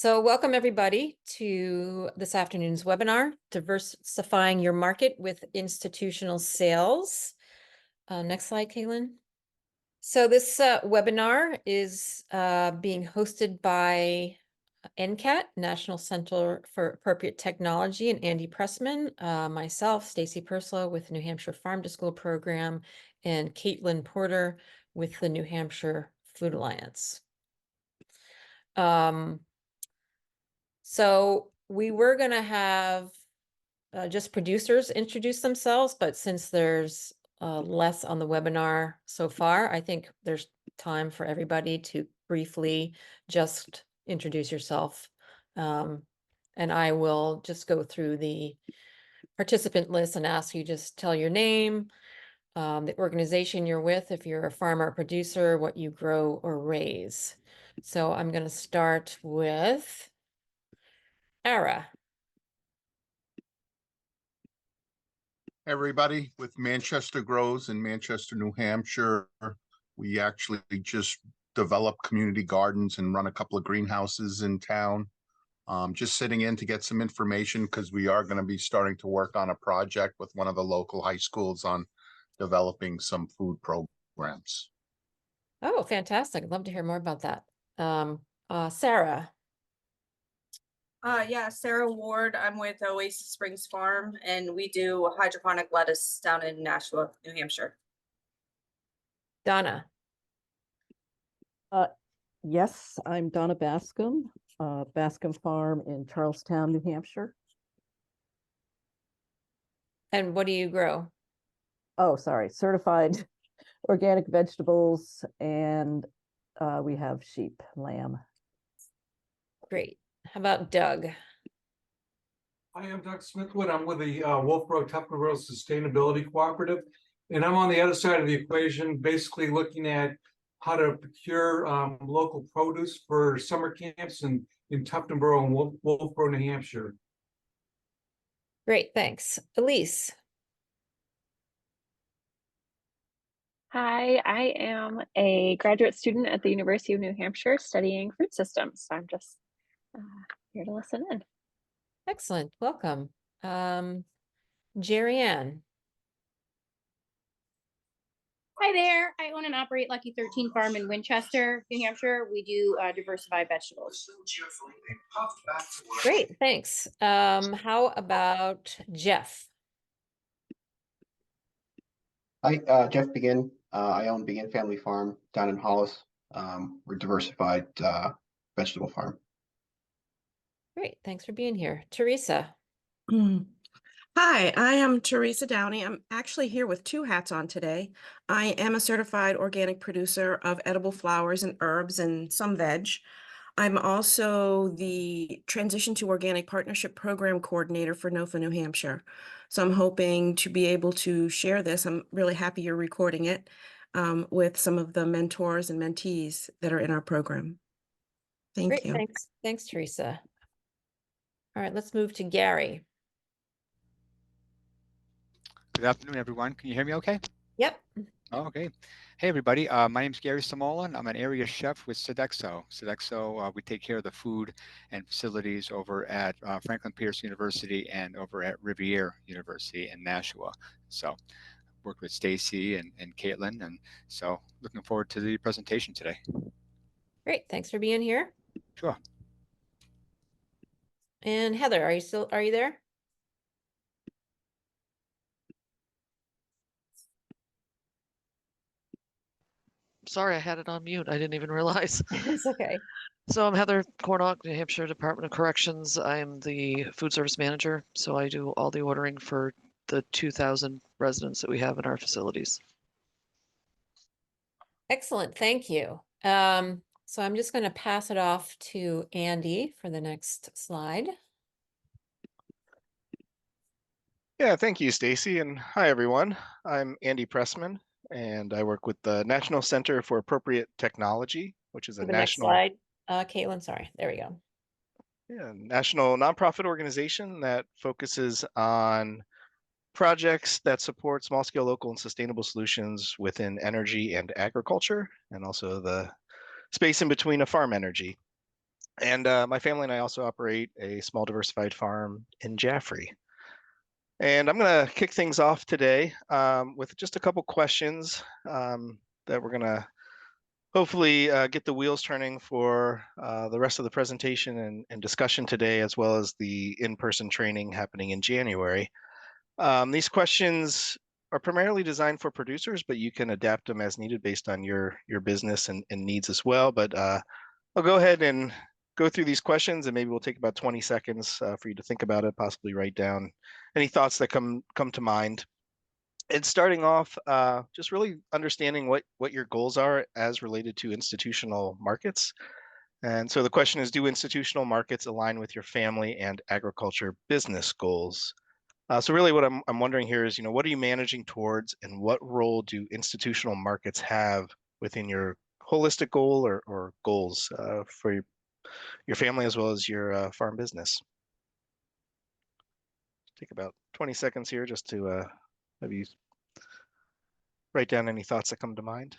So welcome everybody to this afternoon's webinar, Diversifying Your Market with Institutional Sales. Next slide, Caitlin. So this webinar is being hosted by NCAT, National Center for Appropriate Technology, and Andy Pressman, myself, Stacy Purslow with New Hampshire Farm to School program, and Caitlin Porter with the New Hampshire Food Alliance. So we were going to have just producers introduce themselves, but since there's less on the webinar so far, I think there's time for everybody to briefly just introduce yourself. And I will just go through the participant list and ask you just tell your name, the organization you're with, if you're a farmer or producer, what you grow or raise. So I'm going to start with Ara. Everybody, with Manchester Grows in Manchester, New Hampshire, we actually just develop community gardens and run a couple of greenhouses in town. Just sitting in to get some information because we are going to be starting to work on a project with one of the local high schools on developing some food programs. Oh, fantastic. I'd love to hear more about that. Sarah. Yeah, Sarah Ward. I'm with Oasis Springs Farm, and we do hydroponic lettuce down in Nashua, New Hampshire. Donna. Yes, I'm Donna Bascom, Bascom Farm in Charlestown, New Hampshire. And what do you grow? Oh, sorry, certified organic vegetables, and we have sheep, lamb. Great. How about Doug? I am Doug Smithwood. I'm with the Wolfboro Tupperware Sustainability Cooperative, and I'm on the other side of the equation, basically looking at how to procure local produce for summer camps in Tuftonboro and Wolfboro, New Hampshire. Great, thanks. Elise. Hi, I am a graduate student at the University of New Hampshire studying food systems. So I'm just here to listen in. Excellent. Welcome. Jerry Ann. Hi there. I own and operate Lucky 13 Farm in Winchester, New Hampshire. We do diversify vegetables. Great, thanks. How about Jeff? Hi, Jeff Begin. I own Begin Family Farm down in Hollis. We're diversified vegetable farm. Great, thanks for being here. Teresa. Hi, I am Teresa Downey. I'm actually here with two hats on today. I am a certified organic producer of edible flowers and herbs and some veg. I'm also the Transition to Organic Partnership Program Coordinator for NOFA New Hampshire. So I'm hoping to be able to share this. I'm really happy you're recording it with some of the mentors and mentees that are in our program. Thank you. Thanks. Thanks, Teresa. All right, let's move to Gary. Good afternoon, everyone. Can you hear me okay? Yep. Oh, okay. Hey, everybody. My name is Gary Samolan. I'm an area chef with Sodexo. Sodexo, we take care of the food and facilities over at Franklin Pierce University and over at Rivier University in Nashua. So worked with Stacy and Caitlin, and so looking forward to the presentation today. Great. Thanks for being here. Sure. And Heather, are you there? Sorry, I had it on mute. I didn't even realize. It's okay. So I'm Heather Cornock, New Hampshire Department of Corrections. I'm the food service manager, so I do all the ordering for the 2,000 residents that we have in our facilities. Excellent, thank you. So I'm just going to pass it off to Andy for the next slide. Yeah, thank you, Stacy, and hi, everyone. I'm Andy Pressman, and I work with the National Center for Appropriate Technology, which is a national... Next slide, Caitlin, sorry, there we go. Yeah, national nonprofit organization that focuses on projects that support small-scale, local, and sustainable solutions within energy and agriculture, and also the space in between of farm energy. And my family and I also operate a small diversified farm in Jaffrey. And I'm going to kick things off today with just a couple questions that we're going to hopefully get the wheels turning for the rest of the presentation and discussion today, as well as the in-person training happening in January. These questions are primarily designed for producers, but you can adapt them as needed based on your business and needs as well. But I'll go ahead and go through these questions, and maybe we'll take about 20 seconds for you to think about it, possibly write down any thoughts that come to mind. And starting off, just really understanding what your goals are as related to institutional markets. And so the question is, do institutional markets align with your family and agriculture business goals? So really what I'm wondering here is, what are you managing towards, and what role do institutional markets have within your holistic goal or goals for your family as well as your farm business? Take about 20 seconds here just to have you write down any thoughts that come to mind.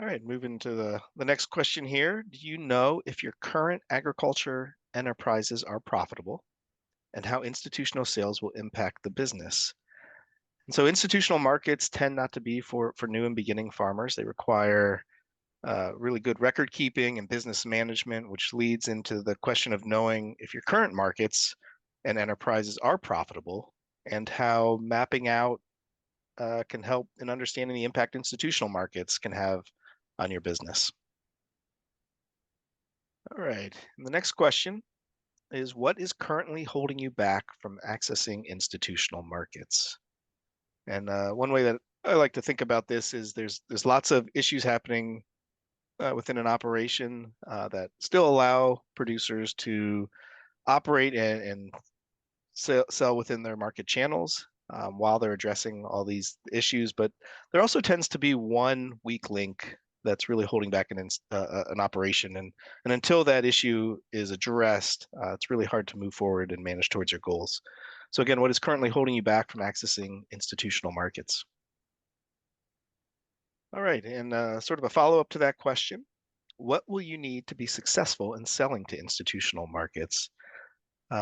All right, moving to the next question here. Do you know if your current agriculture enterprises are profitable, and how institutional sales will impact the business? And so institutional markets tend not to be for new and beginning farmers. They require really good record keeping and business management, which leads into the question of knowing if your current markets and enterprises are profitable, and how mapping out can help in understanding the impact institutional markets can have on your business. All right, and the next question is, what is currently holding you back from accessing institutional markets? And one way that I like to think about this is there's lots of issues happening within an operation that still allow producers to operate and sell within their market channels while they're addressing all these issues. But there also tends to be one weak link that's really holding back an operation. And until that issue is addressed, it's really hard to move forward and manage towards your goals. So again, what is currently holding you back from accessing institutional markets? All right, and sort of a follow-up to that question, what will you need to be successful in selling to institutional markets?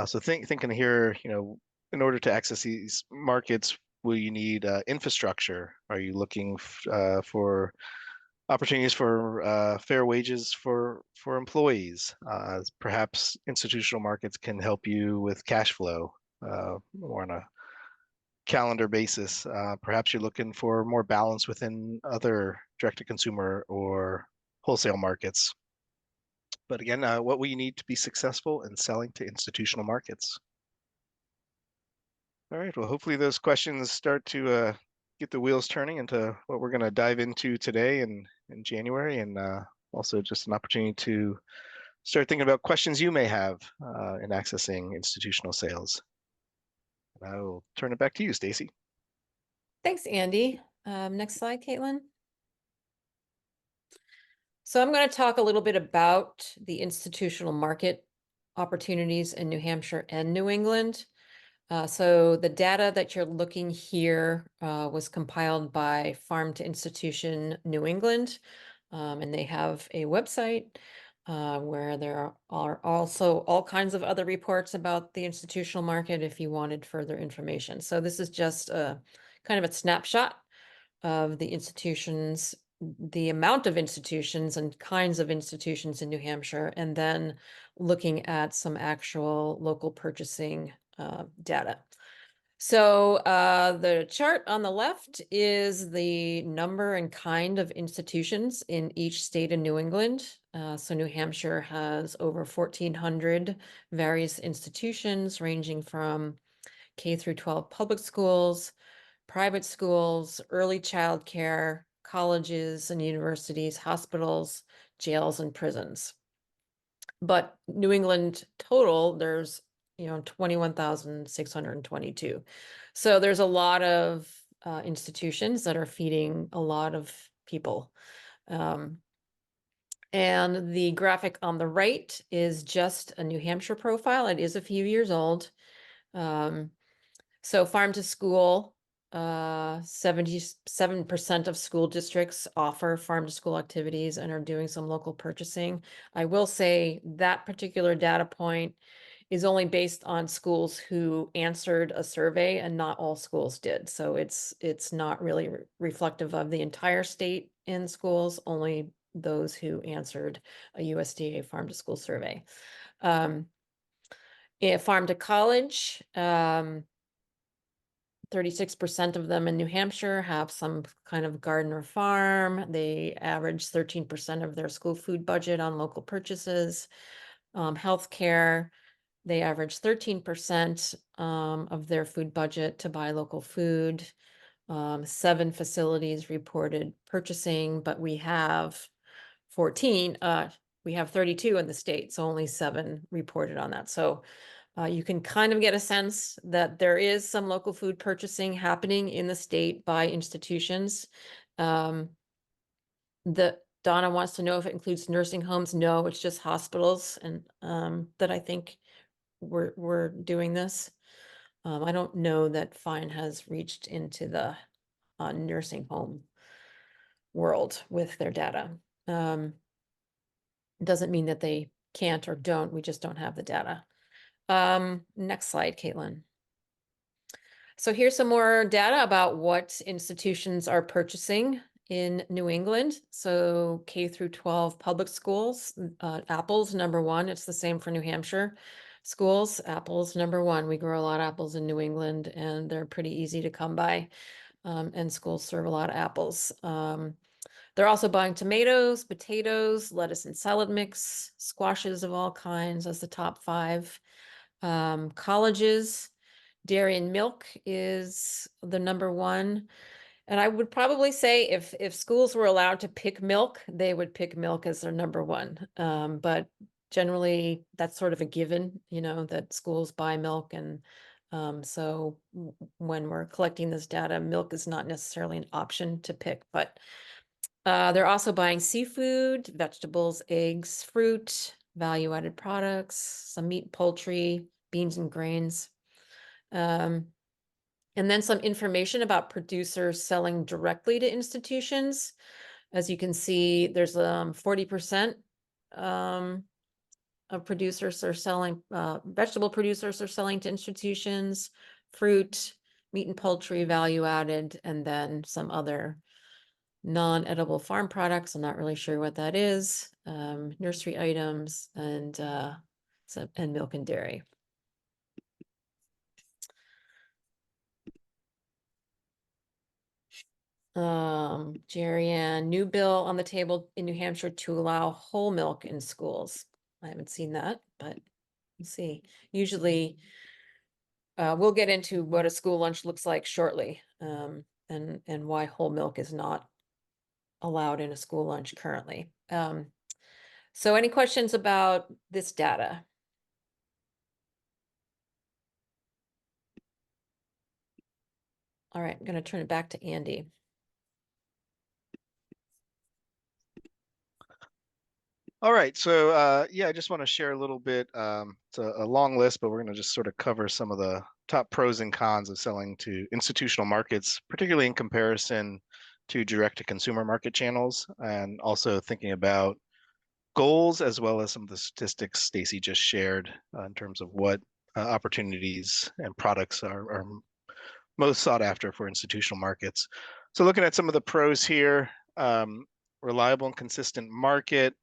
So thinking here, in order to access these markets, will you need infrastructure? Are you looking for opportunities for fair wages for employees? Perhaps institutional markets can help you with cash flow more on a calendar basis. Perhaps you're looking for more balance within other direct-to-consumer or wholesale markets. But again, what will you need to be successful in selling to institutional markets? All right, well, hopefully those questions start to get the wheels turning into what we're going to dive into today in January, and also just an opportunity to start thinking about questions you may have in accessing institutional sales. And I will turn it back to you, Stacy. Thanks, Andy. Next slide, Caitlin. So I'm going to talk a little bit about the institutional market opportunities in New Hampshire and New England. So the data that you're looking here was compiled by Farm to Institution New England, and they have a website where there are also all kinds of other reports about the institutional market if you wanted further information. So this is just a kind of a snapshot of the institutions, the amount of institutions and kinds of institutions in New Hampshire, and then looking at some actual local purchasing data. So the chart on the left is the number and kind of institutions in each state in New England. So New Hampshire has over 1,400 various institutions ranging from K through 12 public schools, private schools, early childcare, colleges and universities, hospitals, jails, and prisons. But New England total, there's 21,622. So there's a lot of institutions that are feeding a lot of people. And the graphic on the right is just a New Hampshire profile. It is a few years old. So farm to school 77% of school districts offer farm to school activities and are doing some local purchasing. I will say that particular data point is only based on schools who answered a survey, and not all schools did. So it's not really reflective of the entire state in schools, only those who answered a USDA farm to school survey. Farm to college, 36% of them in New Hampshire have some kind of garden or farm. They average 13% of their school food budget on local purchases. Healthcare, they average 13% of their food budget to buy local food. 7 facilities reported purchasing, but we have 14. We have 32 in the state, so only 7 reported on that. So you can kind of get a sense that there is some local food purchasing happening in the state by institutions. Donna wants to know if it includes nursing homes. No, it's just hospitals, and that I think we're doing this. I don't know that Fine has reached into the nursing home world with their data. Doesn't mean that they can't or don't. We just don't have the data. Next slide, Caitlin. So here's some more data about what institutions are purchasing in New England. So K through 12 public schools, apples #1. It's the same for New Hampshire schools. Apples #1. We grow a lot of apples in New England, and they're pretty easy to come by. And schools serve a lot of apples. They're also buying tomatoes, potatoes, lettuce and salad mix, squashes of all kinds as the top 5. Colleges, dairy and milk is the #1. And I would probably say if schools were allowed to pick milk, they would pick milk as their #1. But generally that's sort of a given, that schools buy milk. And so when we're collecting this data, milk is not necessarily an option to pick, but they're also buying seafood, vegetables, eggs, fruit, value-added products, some meat, poultry, beans and grains. And then some information about producers selling directly to institutions. As you can see, there's 40% of producers are selling, vegetable producers are selling to institutions, fruit, meat and poultry, value-added, and then some other non-edible farm products. I'm not really sure what that is. Nursery items and milk and dairy. Jerry Ann, new bill on the table in New Hampshire to allow whole milk in schools. I haven't seen that, but we'll see. Usually, we'll get into what a school lunch looks like shortly, and why whole milk is not allowed in a school lunch currently. So any questions about this data? All right, I'm going to turn it back to Andy. All right, so yeah, I just want to share a little bit. It's a long list, but we're going to just sort of cover some of the top pros and cons of selling to institutional markets, particularly in comparison to direct-to-consumer market channels, and also thinking about goals as well as some of the statistics Stacy just shared in terms of what opportunities and products are most sought after for institutional markets. So looking at some of the pros here, reliable and consistent market.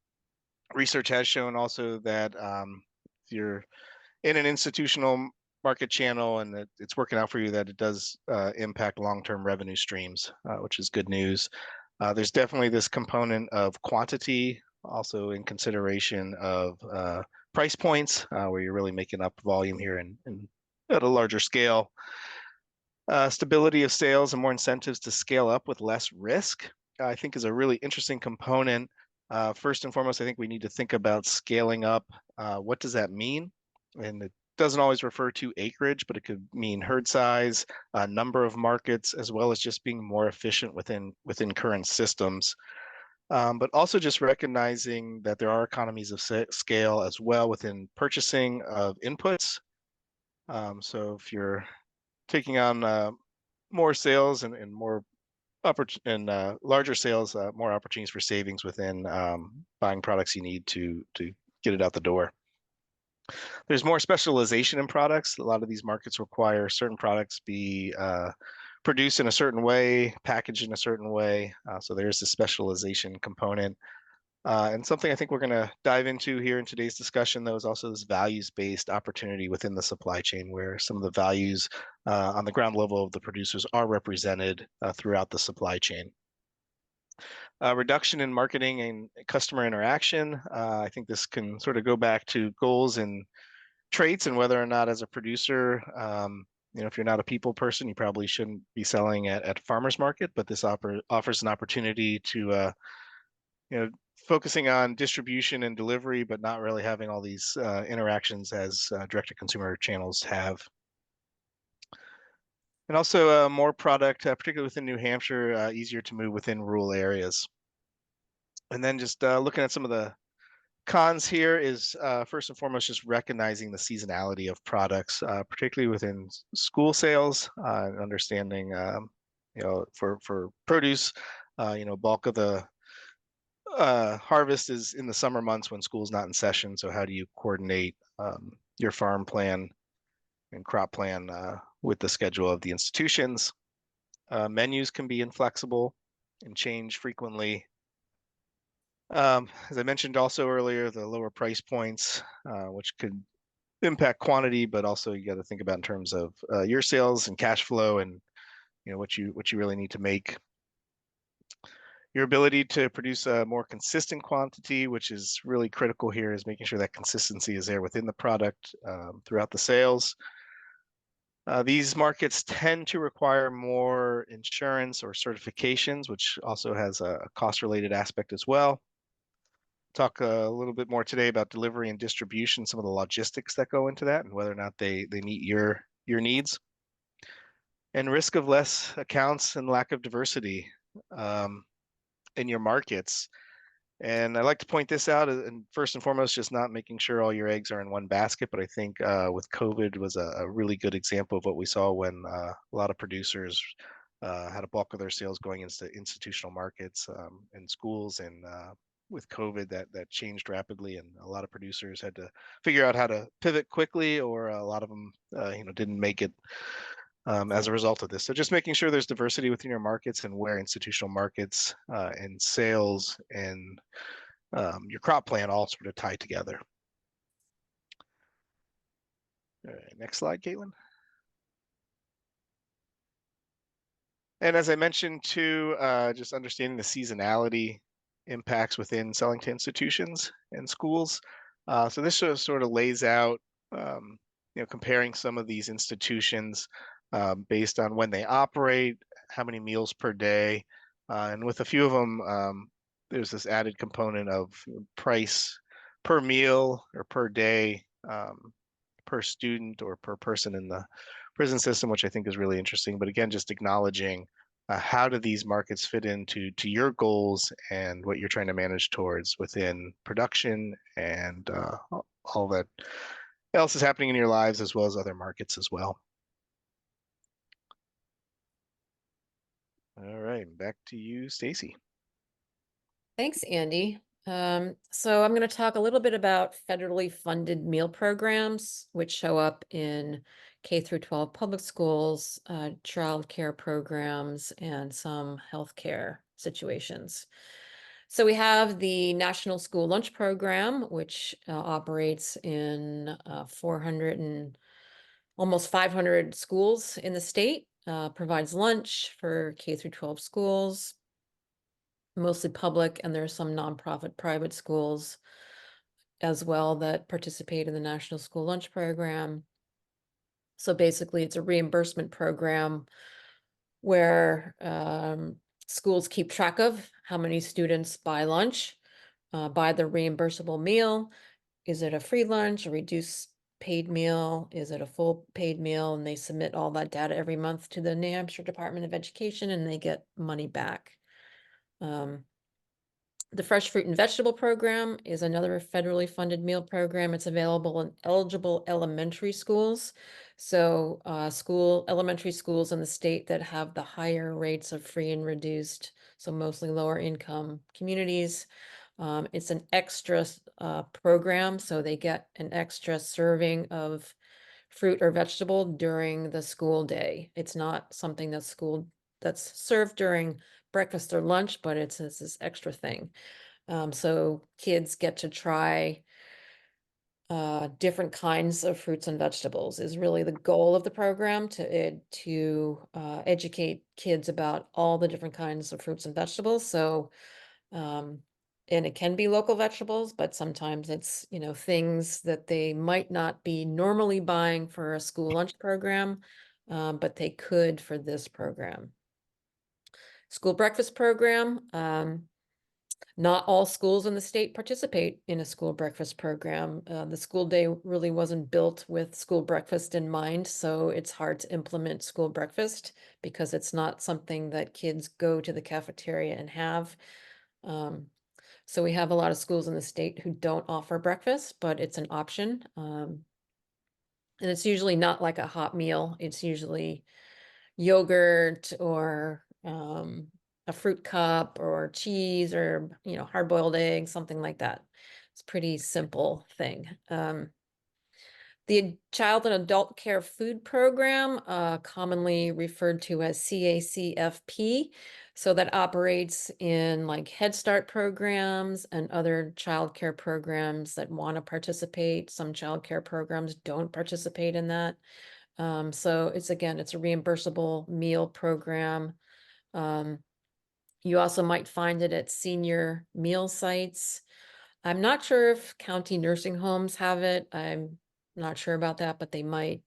Research has shown also that if you're in an institutional market channel and it's working out for you, that it does impact long-term revenue streams, which is good news. There's definitely this component of quantity, also in consideration of price points, where you're really making up volume here and at a larger scale. Stability of sales and more incentives to scale up with less risk, I think, is a really interesting component. First and foremost, I think we need to think about scaling up. What does that mean? And it doesn't always refer to acreage, but it could mean herd size, number of markets, as well as just being more efficient within current systems. But also just recognizing that there are economies of scale as well within purchasing of inputs. So if you're taking on more sales and more larger sales, more opportunities for savings within buying products you need to get it out the door. There's more specialization in products. A lot of these markets require certain products be produced in a certain way, packaged in a certain way. So there's the specialization component. And something I think we're going to dive into here in today's discussion, though, is also this values-based opportunity within the supply chain, where some of the values on the ground level of the producers are represented throughout the supply chain. Reduction in marketing and customer interaction. I think this can sort of go back to goals and traits, and whether or not as a producer, if you're not a people person, you probably shouldn't be selling at farmers market, but this offers an opportunity to focusing on distribution and delivery, but not really having all these interactions as direct-to-consumer channels have. And also more product, particularly within New Hampshire, easier to move within rural areas. And then just looking at some of the cons here is first and foremost just recognizing the seasonality of products, particularly within school sales, and understanding for produce, bulk of the harvest is in the summer months when school's not in session. So how do you coordinate your farm plan and crop plan with the schedule of the institutions? Menus can be inflexible and change frequently. As I mentioned also earlier, the lower price points, which could impact quantity, but also you got to think about in terms of your sales and cash flow, and what you really need to make. Your ability to produce a more consistent quantity, which is really critical here, is making sure that consistency is there within the product throughout the sales. These markets tend to require more insurance or certifications, which also has a cost-related aspect as well. Talk a little bit more today about delivery and distribution, some of the logistics that go into that, and whether or not they meet your needs. And risk of less accounts and lack of diversity in your markets. And I like to point this out, and first and foremost, just not making sure all your eggs are in one basket. But I think with COVID was a really good example of what we saw when a lot of producers had a bulk of their sales going into institutional markets and schools, and with COVID that changed rapidly, and a lot of producers had to figure out how to pivot quickly, or a lot of them didn't make it as a result of this. So just making sure there's diversity within your markets, and where institutional markets and sales and your crop plan all sort of tie together. All right, next slide, Caitlin. And as I mentioned too, just understanding the seasonality impacts within selling to institutions and schools. So this sort of lays out, comparing some of these institutions based on when they operate, how many meals per day, and with a few of them, there's this added component of price per meal or per day, per student or per person in the prison system, which I think is really interesting. But again, just acknowledging how do these markets fit into your goals and what you're trying to manage towards within production and all that else is happening in your lives, as well as other markets as well. All right, back to you, Stacy. Thanks, Andy. So I'm going to talk a little bit about federally funded meal programs, which show up in K through 12 public schools, child care programs, and some healthcare situations. So we have the National School Lunch Program, which operates in 400 and almost 500 schools in the state, provides lunch for K through 12 schools, mostly public, and there are some nonprofit private schools as well that participate in the National School Lunch Program. So basically, it's a reimbursement program where schools keep track of how many students buy lunch, buy the reimbursable meal. Is it a free lunch, a reduced paid meal? Is it a full paid meal? And they submit all that data every month to the New Hampshire Department of Education, and they get money back. The Fresh Fruit and Vegetable Program is another federally funded meal program. It's available in eligible elementary schools. So elementary schools in the state that have the higher rates of free and reduced, so mostly lower income communities, it's an extra program, so they get an extra serving of fruit or vegetable during the school day. It's not something that's served during breakfast or lunch, but it's this extra thing. So kids get to try different kinds of fruits and vegetables is really the goal of the program, to educate kids about all the different kinds of fruits and vegetables. So, and it can be local vegetables, but sometimes it's, things that they might not be normally buying for a school lunch program, but they could for this program. School breakfast program. Not all schools in the state participate in a school breakfast program. The school day really wasn't built with school breakfast in mind, so it's hard to implement school breakfast because it's not something that kids go to the cafeteria and have. So we have a lot of schools in the state who don't offer breakfast, but it's an option. And it's usually not like a hot meal. It's usually yogurt or a fruit cup or cheese or, hard-boiled eggs, something like that. It's a pretty simple thing. The Child and Adult Care Food Program, commonly referred to as CACFP, so that operates in like Head Start programs and other child care programs that want to participate. Some child care programs don't participate in that. So it's a reimbursable meal program. You also might find it at senior meal sites. I'm not sure if county nursing homes have it. I'm not sure about that, but they might.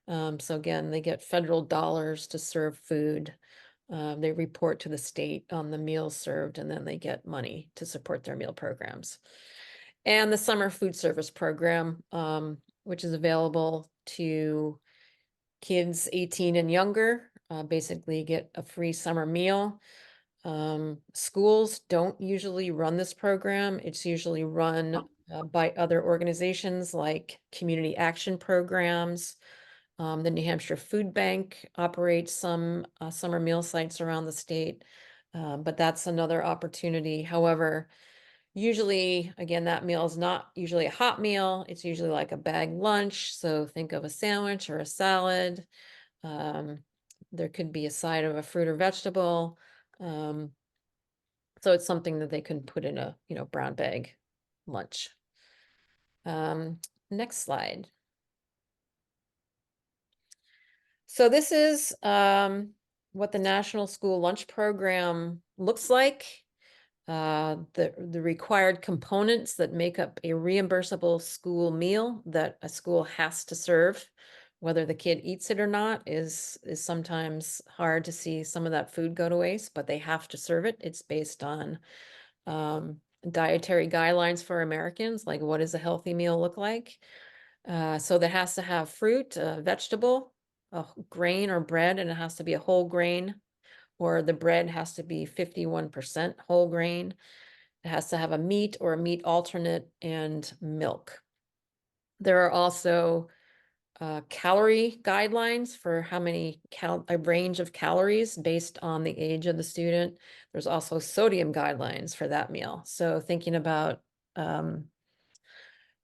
So again, they get federal dollars to serve food. They report to the state on the meals served, and then they get money to support their meal programs. And the summer food service program, which is available to kids 18 and younger, basically get a free summer meal. Schools don't usually run this program. It's usually run by other organizations like community action programs. The New Hampshire Food Bank operates some summer meal sites around the state, but that's another opportunity. However, usually, again, that meal is not usually a hot meal. It's usually like a bag lunch. So think of a sandwich or a salad. There could be a side of a fruit or vegetable. So it's something that they can put in a, brown bag lunch. Next slide. So this is what the National School Lunch Program looks like. The required components that make up a reimbursable school meal that a school has to serve, whether the kid eats it or not, is sometimes hard to see some of that food go to waste, but they have to serve it. It's based on dietary guidelines for Americans, like what does a healthy meal look like? So that has to have fruit, vegetable, a grain or bread, and it has to be a whole grain, or the bread has to be 51% whole grain. It has to have a meat or a meat alternate and milk. There are also calorie guidelines for how many a range of calories based on the age of the student. There's also sodium guidelines for that meal. So thinking about the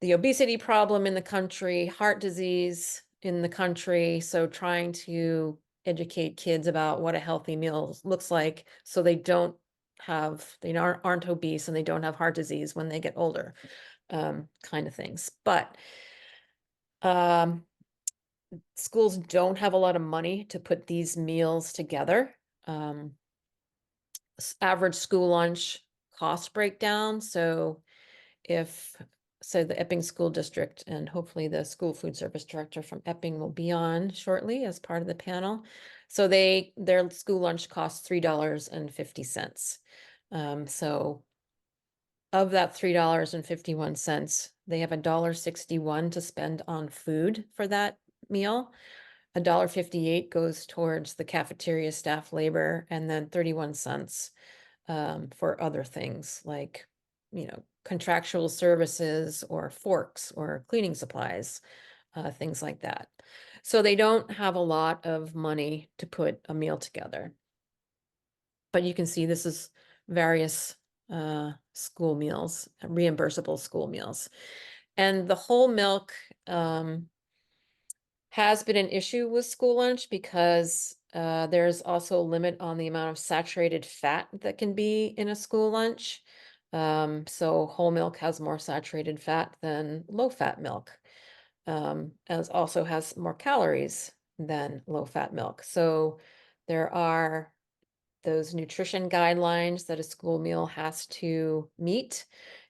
obesity problem in the country, heart disease in the country. So trying to educate kids about what a healthy meal looks like so they aren't obese and they don't have heart disease when they get older, kind of things. But schools don't have a lot of money to put these meals together. Average school lunch cost breakdown. So the Epping School District, and hopefully the school food service director from Epping will be on shortly as part of the panel. So their school lunch costs $3.50. So of that $3.51, they have $1.61 to spend on food for that meal. $1.58 goes towards the cafeteria staff labor, and then 31 cents for other things like, contractual services or forks or cleaning supplies, things like that. So they don't have a lot of money to put a meal together. But you can see this is various school meals, reimbursable school meals. And the whole milk has been an issue with school lunch because there's also a limit on the amount of saturated fat that can be in a school lunch. So whole milk has more saturated fat than low-fat milk, as also has more calories than low-fat milk. So there are those nutrition guidelines that a school meal has to meet.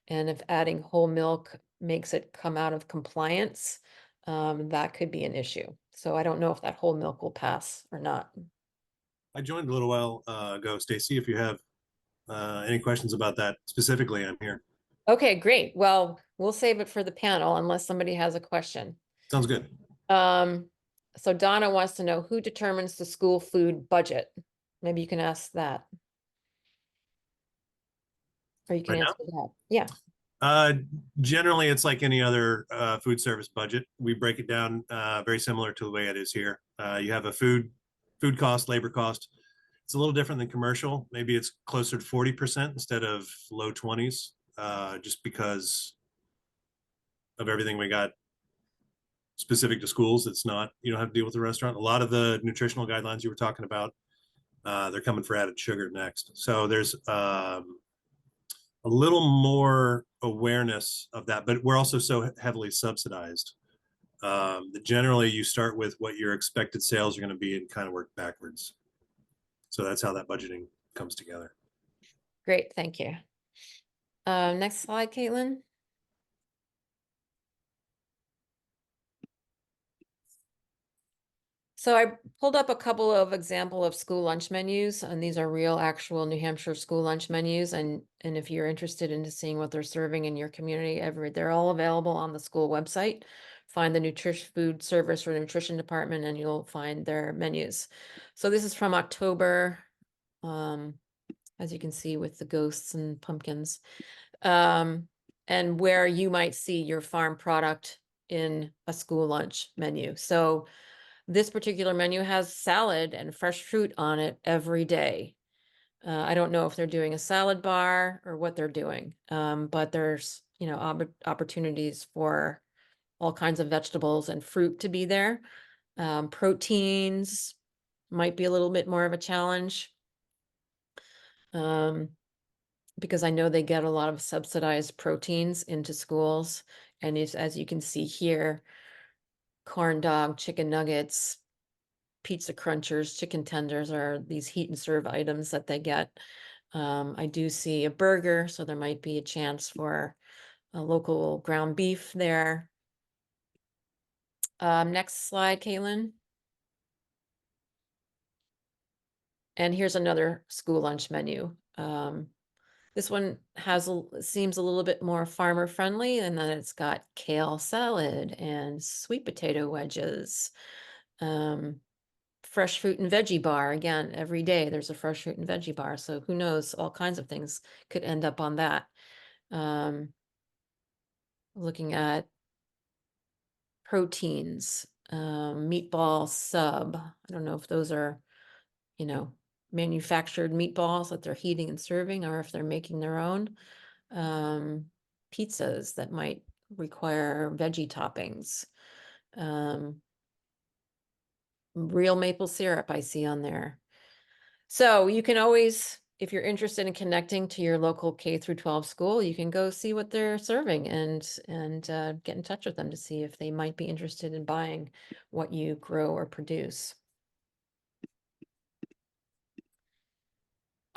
And if adding whole milk makes it come out of compliance, that could be an issue. So I don't know if that whole milk will pass or not. I joined a little while ago, Stacy. If you have any questions about that specifically, I'm here. Okay, great. Well, we'll save it for the panel unless somebody has a question. Sounds good. So Donna wants to know who determines the school food budget. Maybe you can ask that. Or you can Right now? answer that. Yeah. Generally, it's like any other food service budget. We break it down very similar to the way it is here. You have a food cost, labor cost. It's a little different than commercial. Maybe it's closer to 40% instead of low 20s, just because of everything we got specific to schools. It's not, you don't have to deal with the restaurant. A lot of the nutritional guidelines you were talking about, they're coming for added sugar next. So there's a little more awareness of that, but we're also so heavily subsidized that generally you start with what your expected sales are going to be and kind of work backwards. So that's how that budgeting comes together. Great, thank you. Next slide, Caitlin. So I pulled up a couple of example of school lunch menus, and these are real actual New Hampshire school lunch menus. And if you're interested in seeing what they're serving in your community, they're all available on the school website. Find the nutrition food service or nutrition department and you'll find their menus. So this is from October, as you can see with the ghosts and pumpkins, and where you might see your farm product in a school lunch menu. So this particular menu has salad and fresh fruit on it every day. I don't know if they're doing a salad bar or what they're doing, but there's, you know, opportunities for all kinds of vegetables and fruit to be there. Proteins might be a little bit more of a challenge, because I know they get a lot of subsidized proteins into schools. And as you can see here, corn dog, chicken nuggets, pizza crunchers, chicken tenders are these heat and serve items that they get. I do see a burger, so there might be a chance for a local ground beef there. Next slide, Caitlin. And here's another school lunch menu. This one seems a little bit more farmer friendly, and then it's got kale salad and sweet potato wedges. Fresh fruit and veggie bar. Again, every day there's a fresh fruit and veggie bar. So who knows, all kinds of things could end up on that. Looking at proteins, meatball sub. I don't know if those are, you know, manufactured meatballs that they're heating and serving, or if they're making their own. Pizzas that might require veggie toppings. Real maple syrup I see on there. So you can always, if you're interested in connecting to your local K through 12 school, you can go see what they're serving and get in touch with them to see if they might be interested in buying what you grow or produce.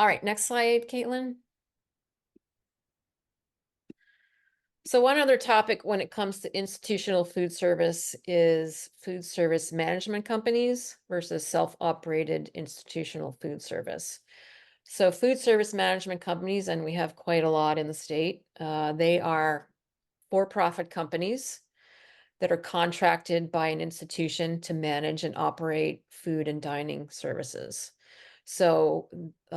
All right, next slide, Caitlin. So one other topic when it comes to institutional food service is food service management companies versus self-operated institutional food service. So food service management companies, and we have quite a lot in the state, they are for-profit companies that are contracted by an institution to manage and operate food and dining services. So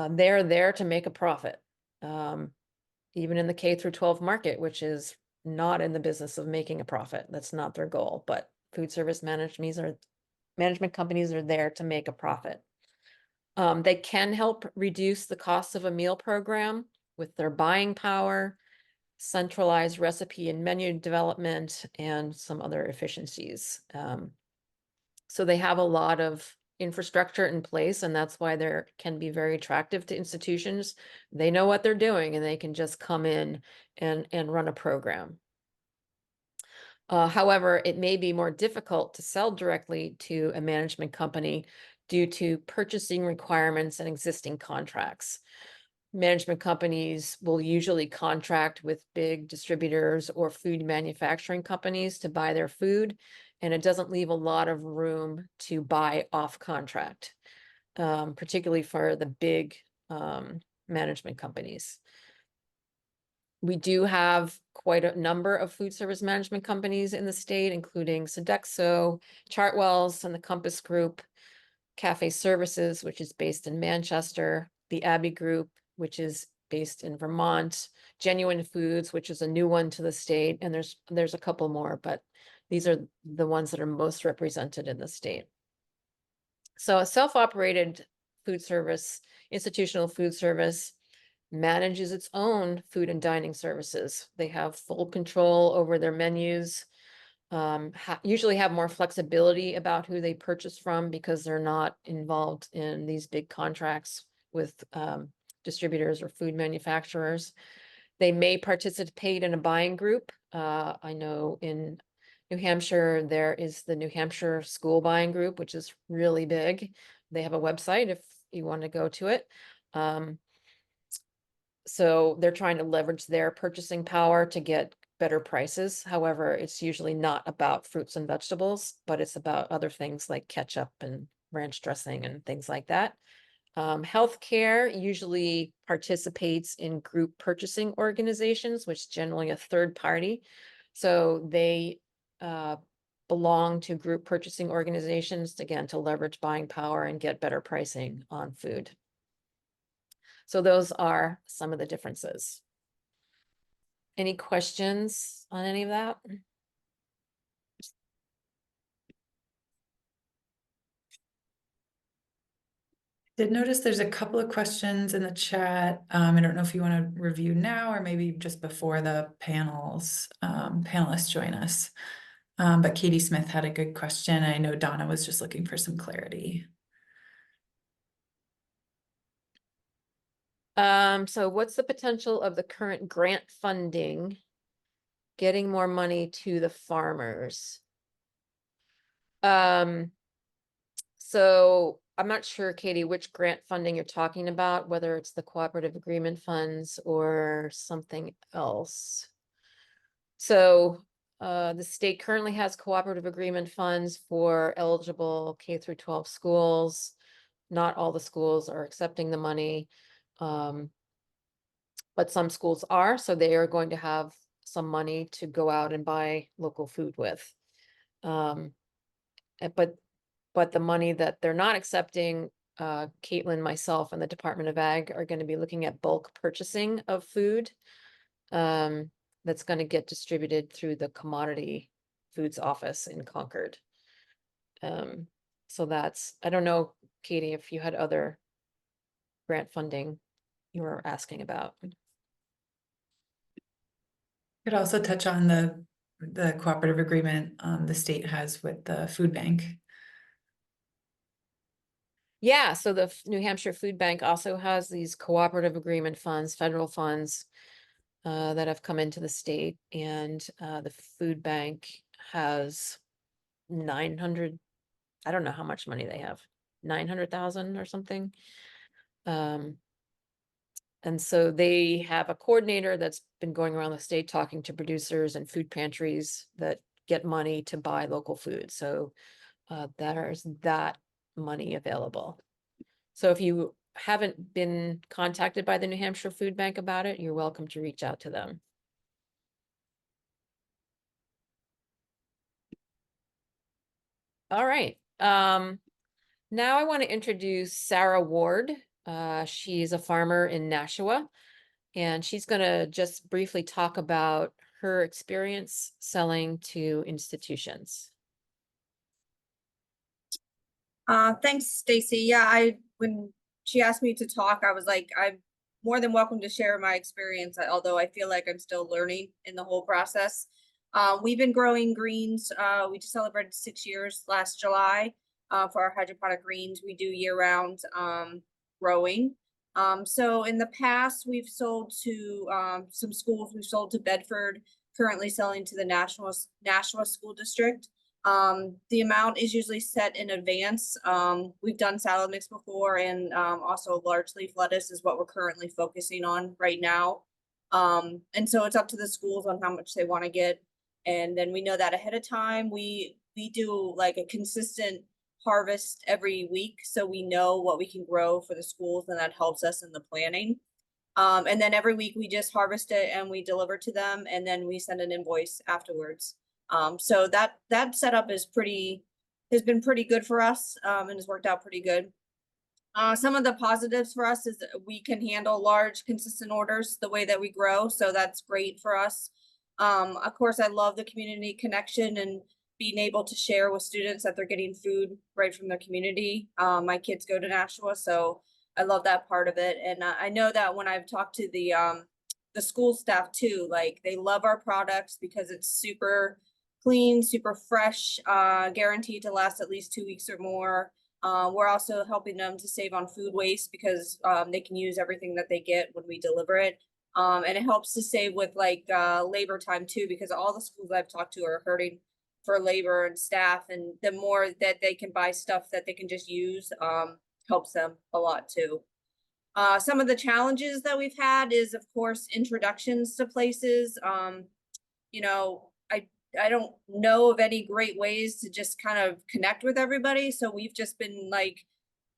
they're there to make a profit, even in the K through 12 market, which is not in the business of making a profit. That's not their goal, but food service management management companies are there to make a profit. They can help reduce the cost of a meal program with their buying power, centralized recipe and menu development, and some other efficiencies. So they have a lot of infrastructure in place, and that's why they can be very attractive to institutions. They know what they're doing, and they can just come in and run a program. However, it may be more difficult to sell directly to a management company due to purchasing requirements and existing contracts. Management companies will usually contract with big distributors or food manufacturing companies to buy their food, and it doesn't leave a lot of room to buy off contract, particularly for the big management companies. We do have quite a number of food service management companies in the state, including Sodexo, Chartwells, and the Compass Group, Cafe Services, which is based in Manchester, the Abbey Group, which is based in Vermont, Genuine Foods, which is a new one to the state, and there's a couple more, but these are the ones that are most represented in the state. So a self-operated food service, institutional food service, manages its own food and dining services. They have full control over their menus, usually have more flexibility about who they purchase from because they're not involved in these big contracts with distributors or food manufacturers. They may participate in a buying group. I know in New Hampshire, there is the New Hampshire School Buying Group, which is really big. They have a website if you want to go to it. So they're trying to leverage their purchasing power to get better prices. However, it's usually not about fruits and vegetables, but it's about other things like ketchup and ranch dressing and things like that. Healthcare usually participates in group purchasing organizations, which is generally a third party. So they belong to group purchasing organizations, again, to leverage buying power and get better pricing on food. So those are some of the differences. Any questions on any of that? Did notice there's a couple of questions in the chat. I don't know if you want to review now or maybe just before the panelists join us. But Katie Smith had a good question. I know Donna was just looking for some clarity. So what's the potential of the current grant funding getting more money to the farmers? So I'm not sure, Katie, which grant funding you're talking about, whether it's the cooperative agreement funds or something else. So the state currently has cooperative agreement funds for eligible K through 12 schools. Not all the schools are accepting the money, but some schools are, so they are going to have some money to go out and buy local food with. But the money that they're not accepting, Caitlin, myself, and the Department of Ag are going to be looking at bulk purchasing of food. That's going to get distributed through the Commodity Foods Office in Concord. So that's, I don't know, Katie, if you had other grant funding you were asking about. Could also touch on the cooperative agreement the state has with the food bank. Yeah, so the New Hampshire Food Bank also has these cooperative agreement funds, federal funds that have come into the state, and the food bank has 900, I don't know how much money they have, 900,000 or something. And so they have a coordinator that's been going around the state talking to producers and food pantries that get money to buy local food. So there's that money available. So if you haven't been contacted by the New Hampshire Food Bank about it, you're welcome to reach out to them. All right. Now I want to introduce Sarah Ward. She's a farmer in Nashua, and she's going to just briefly talk about her experience selling to institutions. Thanks, Stacy. Yeah, when she asked me to talk, I was like, I'm more than welcome to share my experience, although I feel like I'm still learning in the whole process. We've been growing greens. We just celebrated 6 years last July for our hydroponic greens. We do year-round growing. So in the past, we've sold to some schools. We've sold to Bedford, currently selling to the Nashua School District. The amount is usually set in advance. We've done salad mix before, and also large leaf lettuce is what we're currently focusing on right now. And so it's up to the schools on how much they want to get. And then we know that ahead of time. We do like a consistent harvest every week, so we know what we can grow for the schools, and that helps us in the planning. And then every week we just harvest it and we deliver to them, and then we send an invoice afterwards. So that setup has been pretty good for us, and has worked out pretty good. Some of the positives for us is that we can handle large, consistent orders the way that we grow, so that's great for us. Of course, I love the community connection and being able to share with students that they're getting food right from their community. My kids go to Nashua, so I love that part of it. And I know that when I've talked to the school staff too, like they love our products because it's super clean, super fresh, guaranteed to last at least 2 weeks or more. We're also helping them to save on food waste because they can use everything that they get when we deliver it. And it helps to save with like labor time too, because all the schools I've talked to are hurting for labor and staff, and the more that they can buy stuff that they can just use helps them a lot too. Some of the challenges that we've had is, of course, introductions to places. You know, I don't know of any great ways to just kind of connect with everybody. So we've just been like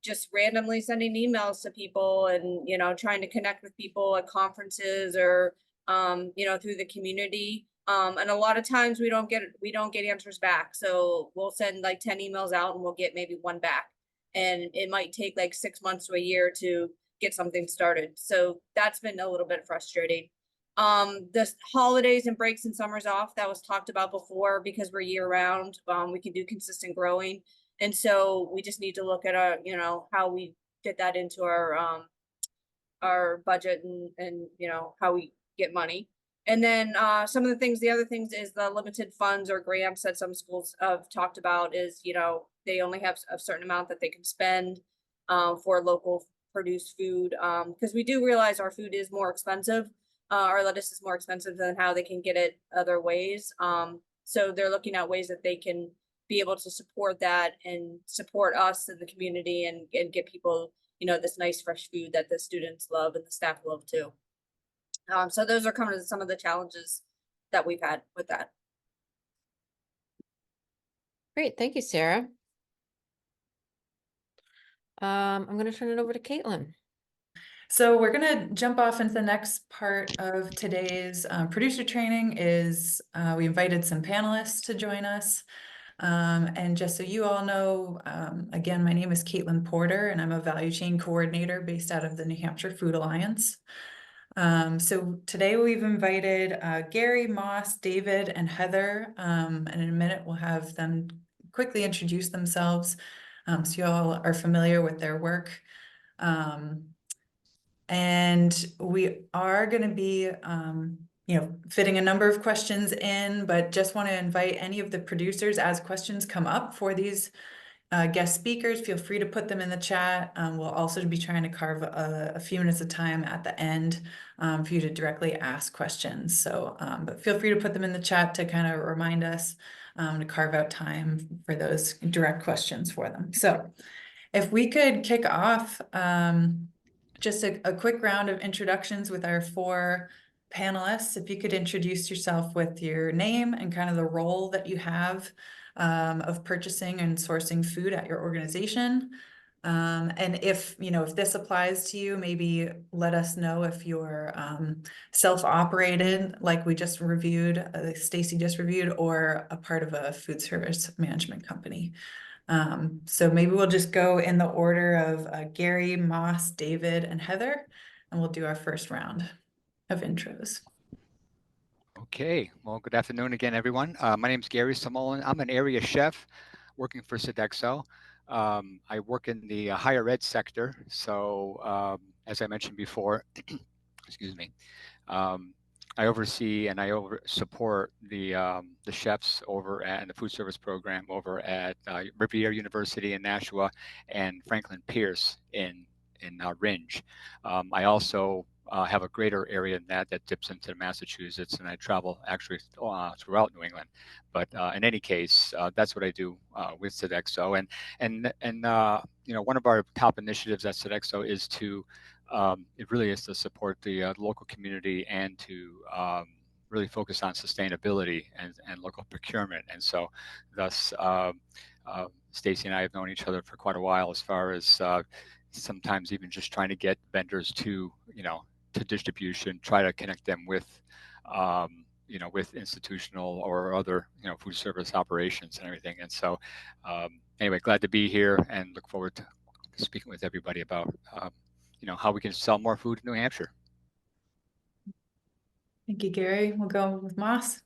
just randomly sending emails to people and, you know, trying to connect with people at conferences or, you know, through the community. And a lot of times we don't get answers back. So we'll send like 10 emails out and we'll get maybe one back. And it might take like 6 months to a year to get something started. So that's been a little bit frustrating. The holidays and breaks and summers off, that was talked about before, because we're year round. We can do consistent growing. And so we just need to look at you know, how we fit that into our budget and, you know, how we get money. And then the other things is the limited funds or grants that some schools have talked about is, you know, they only have a certain amount that they can spend for local produced food. Because we do realize our food is more expensive. Our lettuce is more expensive than how they can get it other ways. So they're looking at ways that they can be able to support that and support us in the community and get people, you know, this nice fresh food that the students love and the staff love too. So those are kind of some of the challenges that we've had with that. Great, thank you, Sarah. I'm going to turn it over to Caitlin. So we're going to jump off into the next part of today's producer training is we invited some panelists to join us. And just so you all know, again, my name is Caitlin Porter, and I'm a value chain coordinator based out of the New Hampshire Food Alliance. So today we've invited Gary, Moss, David, and Heather, and in a minute we'll have them quickly introduce themselves so you all are familiar with their work. And we are going to be, you know, fitting a number of questions in, but just want to invite any of the producers as questions come up for these guest speakers, feel free to put them in the chat. We'll also be trying to carve a few minutes of time at the end for you to directly ask questions. So, but feel free to put them in the chat to kind of remind us to carve out time for those direct questions for them. So if we could kick off just a quick round of introductions with our 4 panelists. If you could introduce yourself with your name and kind of the role that you have of purchasing and sourcing food at your organization. And if, you know, if this applies to you, maybe let us know if you're self-operated, like we just reviewed, Stacy just reviewed, or a part of a food service management company. So maybe we'll just go in the order of Gary, Moss, David, and Heather, and we'll do our first round of intros. Okay, well, good afternoon again, everyone. My name is Gary Samolan. I'm an area chef working for Sodexo. I work in the higher ed sector. So as I mentioned before, excuse me, I oversee and I support the chefs over at the food service program over at Riviera University in Nashua and Franklin Pierce in Ringe. I also have a greater area than that dips into Massachusetts, and I travel actually throughout New England. But in any case, that's what I do with Sodexo, and you know, one of our top initiatives at Sodexo is to it really is to support the local community and to really focus on sustainability and local procurement. And so, thus, Stacy and I have known each other for quite a while, as far as sometimes even just trying to get vendors to, you know, to distribution, try to connect them with, you know, with institutional or other, you know, food service operations and everything. And so, anyway, glad to be here and look forward to speaking with everybody about, you know, how we can sell more food in New Hampshire. Thank you, Gary. We'll go with Moss.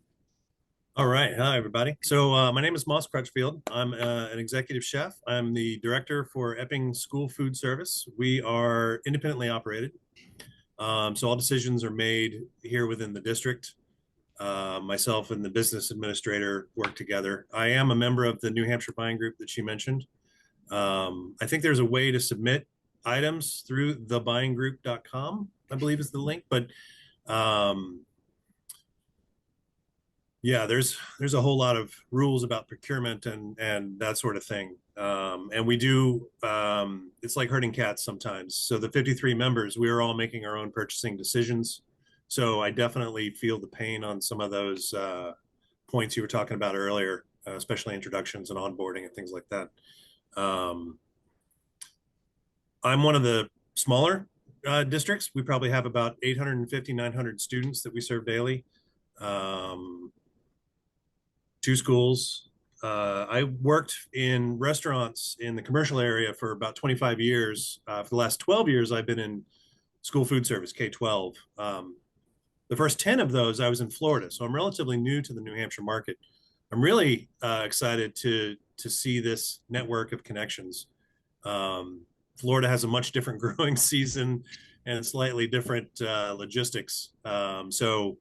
All right. Hi, everybody. So my name is Moss Crutchfield. I'm an executive chef. I'm the director for Epping School Food Service. We are independently operated. So all decisions are made here within the district. Myself and the business administrator work together. I am a member of the New Hampshire Buying Group that she mentioned. I think there's a way to submit items through thebuyinggroup.com, I believe is the link, but yeah, there's a whole lot of rules about procurement and that sort of thing. And we do, it's like herding cats sometimes. So the 53 members, we are all making our own purchasing decisions. So I definitely feel the pain on some of those points you were talking about earlier, especially introductions and onboarding and things like that. I'm one of the smaller districts. We probably have about 850, 900 students that we serve daily. 2 schools. I worked in restaurants in the commercial area for about 25 years. For the last 12 years, I've been in school food service, K-12. The first 10 of those, I was in Florida. So I'm relatively new to the New Hampshire market. I'm really excited to see this network of connections. Florida has a much different growing season and slightly different logistics. So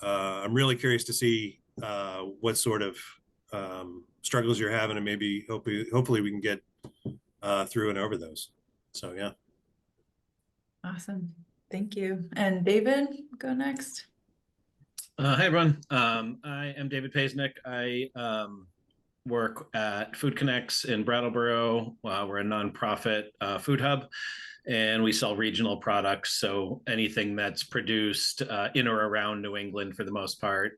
I'm really curious to see what sort of struggles you're having, and maybe hopefully we can get through and over those. So yeah. Awesome. Thank you. And David, go next. Hi, everyone. I am David Paisnick. I work at Food Connects in Brattleboro. We're a nonprofit food hub, and we sell regional products. So anything that's produced in or around New England for the most part,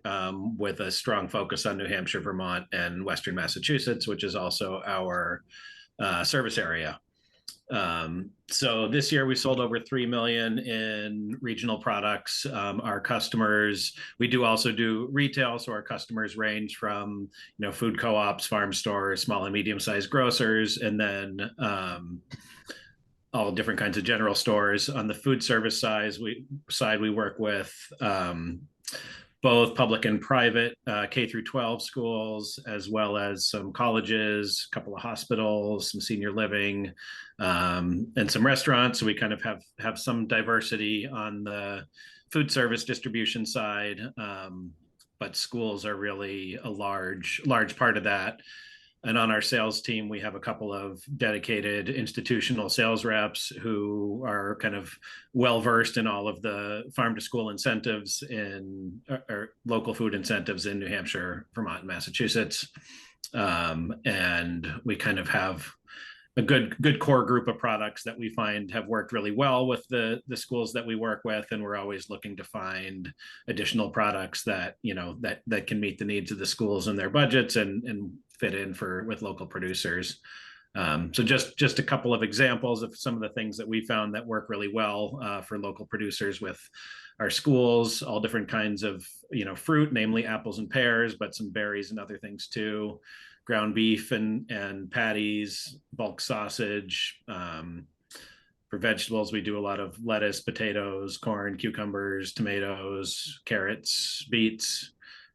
with a strong focus on New Hampshire, Vermont, and Western Massachusetts, which is also our service area. So this year we sold over 3 million in regional products. Our customers, we do also do retail. So our customers range from, you know, food co-ops, farm stores, small and medium-sized grocers, and then all different kinds of general stores. On the food service side, we work with both public and private K through 12 schools, as well as some colleges, a couple of hospitals, some senior living, and some restaurants. So we kind of have some diversity on the food service distribution side, but schools are really a large part of that. And on our sales team, we have a couple of dedicated institutional sales reps who are kind of well-versed in all of the farm to school incentives or local food incentives in New Hampshire, Vermont, and Massachusetts. And we kind of have a good core group of products that we find have worked really well with the schools that we work with. And we're always looking to find additional products that, you know, that can meet the needs of the schools and their budgets and fit in with local producers. So just a couple of examples of some of the things that we found that work really well for local producers with our schools, all different kinds of, you know, fruit, namely apples and pears, but some berries and other things too. Ground beef and patties, bulk sausage. For vegetables, we do a lot of lettuce, potatoes, corn, cucumbers, tomatoes, carrots, beets,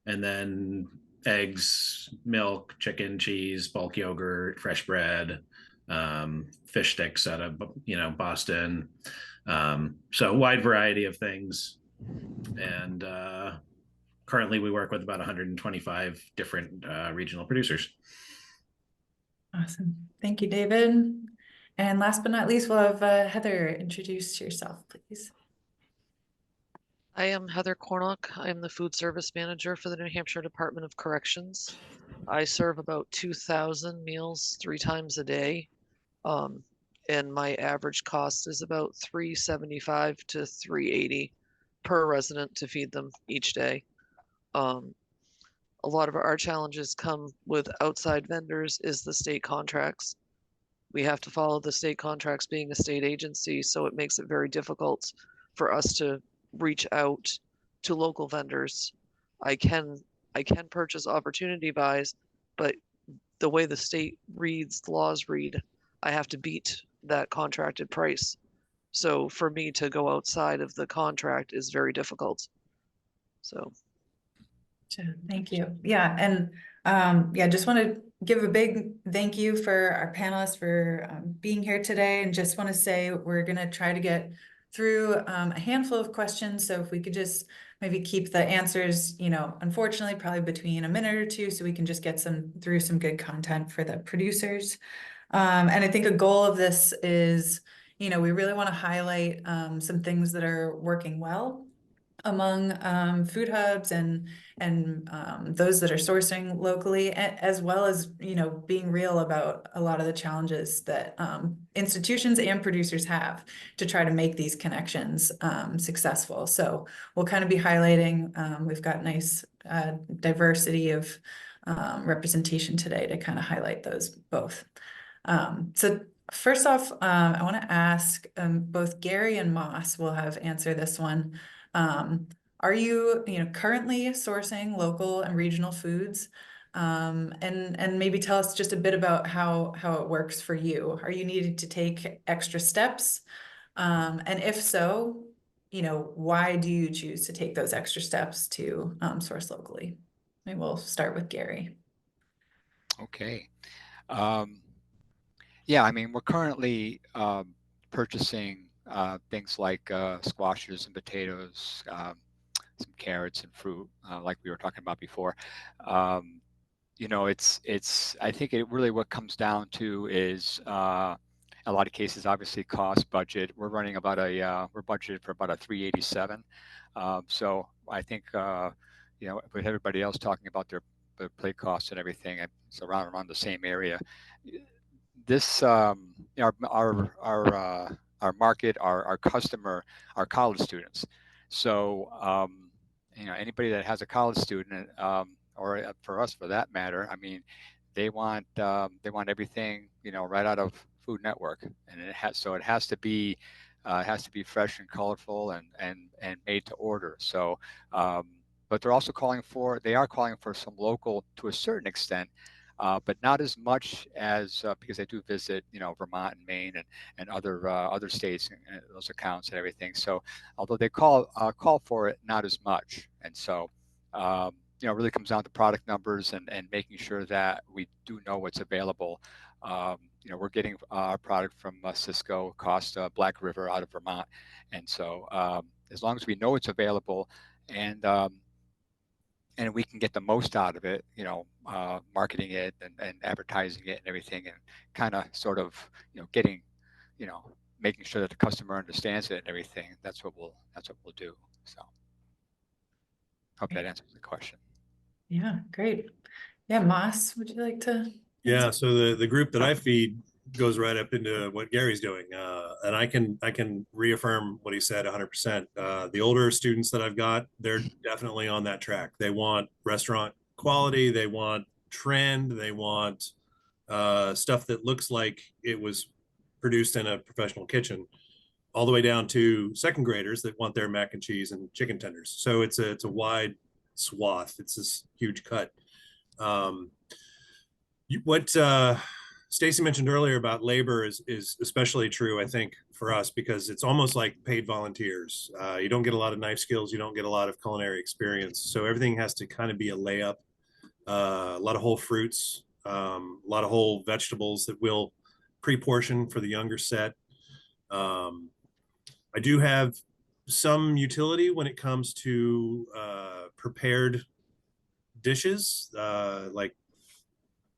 and then eggs, milk, chicken, cheese, bulk yogurt, fresh bread, fish sticks out of, Boston. So wide variety of things. And currently we work with about 125 different regional producers. Awesome. Thank you, David. And last but not least, we'll have Heather introduce yourself, please. I am Heather Cornock. I am the food service manager for the New Hampshire Department of Corrections. I serve about 2,000 meals 3 times a day. And my average cost is about $375 to $380 per resident to feed them each day. A lot of our challenges come with outside vendors is the state contracts. We have to follow the state contracts being a state agency, so it makes it very difficult for us to reach out to local vendors. I can purchase opportunity buys, but the way the state reads, the laws read, I have to beat that contracted price. So for me to go outside of the contract is very difficult. So. Thank you. Yeah, and yeah, just want to give a big thank you for our panelists for being here today, and just want to say we're going to try to get through a handful of questions. So if we could just maybe keep the answers, unfortunately, probably between a minute or two, so we can just get through some good content for the producers. And I think a goal of this is, we really want to highlight some things that are working well among food hubs and those that are sourcing locally, as well as being real about a lot of the challenges that institutions and producers have to try to make these connections successful. So we'll kind of be highlighting, we've got nice diversity of representation today to kind of highlight those both. So first off, I want to ask both Gary and Moss will have answered this one. Are you, currently sourcing local and regional foods? And maybe tell us just a bit about how it works for you. Are you needing to take extra steps? And if so, why do you choose to take those extra steps to source locally? Maybe we'll start with Gary. Okay. Yeah, I mean, we're currently purchasing things like squashes and potatoes, some carrots and fruit, like we were talking about before. It's I think it really what comes down to is a lot of cases, obviously cost budget. We're running about we're budgeted for about a 387. So I think, with everybody else talking about their plate costs and everything, it's around the same area. This our market, our customer, our college students. So anybody that has a college student, or for us for that matter, I mean, they want everything right out of Food Network, and it has to be fresh and colorful and made to order. So, but they're also calling for some local to a certain extent. But not as much as because I do visit, Vermont and Maine and other states and those accounts and everything. So although they call for it, not as much. And so it really comes down to product numbers and making sure that we do know what's available. We're getting our product from Cisco, Costa, Black River out of Vermont, and so as long as we know it's available and we can get the most out of it, marketing it and advertising it and everything, and kind of sort of, getting, making sure that the customer understands it and everything. That's what we'll do. So hope that answers the question. Yeah, great. Yeah, Moss, would you like to? Yeah, so the group that I feed goes right up into what Gary's doing, and I can reaffirm what he said 100%. The older students that I've got, they're definitely on that track. They want restaurant quality, they want trend, they want stuff that looks like it was produced in a professional kitchen, all the way down to second graders that want their mac and cheese and chicken tenders. So it's a wide swath. It's this huge cut. What Stacy mentioned earlier about labor is especially true, I think, for us, because it's almost like paid volunteers. You don't get a lot of knife skills. You don't get a lot of culinary experience. So everything has to kind of be a layup. A lot of whole fruits, a lot of whole vegetables that we'll pre-portion for the younger set. I do have some utility when it comes to prepared dishes, like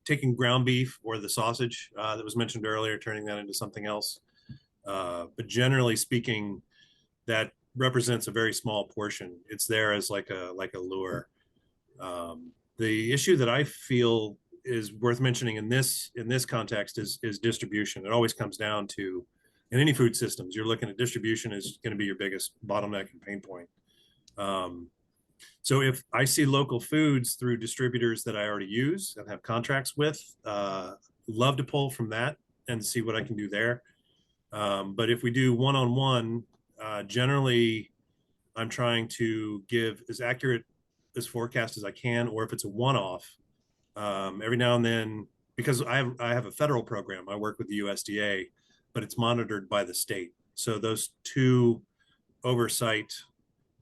taking ground beef or the sausage that was mentioned earlier, turning that into something else. But generally speaking, that represents a very small portion. It's there as like a lure. The issue that I feel is worth mentioning in this context is distribution. It always comes down to, in any food systems, you're looking at distribution is going to be your biggest bottleneck and pain point. So if I see local foods through distributors that I already use and have contracts with, love to pull from that and see what I can do there. But if we do one-on-one, generally I'm trying to give as accurate as forecast as I can, or if it's a one-off, every now and then, because I have a federal program, I work with the USDA, but it's monitored by the state. So those two oversight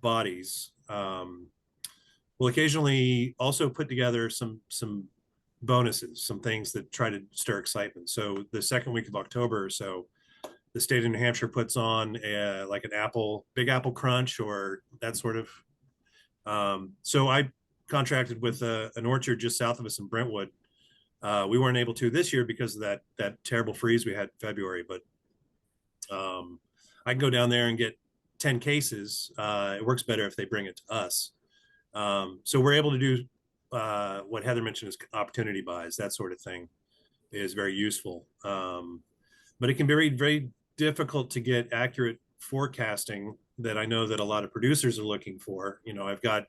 bodies will occasionally also put together some bonuses, some things that try to stir excitement. So the second week of October or so, the state of New Hampshire puts on like an big apple crunch or that sort of. So I contracted with an orchard just south of us in Brentwood. We weren't able to this year because of that terrible freeze we had in February, but I can go down there and get 10 cases. It works better if they bring it to us. So we're able to do what Heather mentioned is opportunity buys. That sort of thing is very useful. But it can be very, very difficult to get accurate forecasting that I know that a lot of producers are looking for. You know, I've got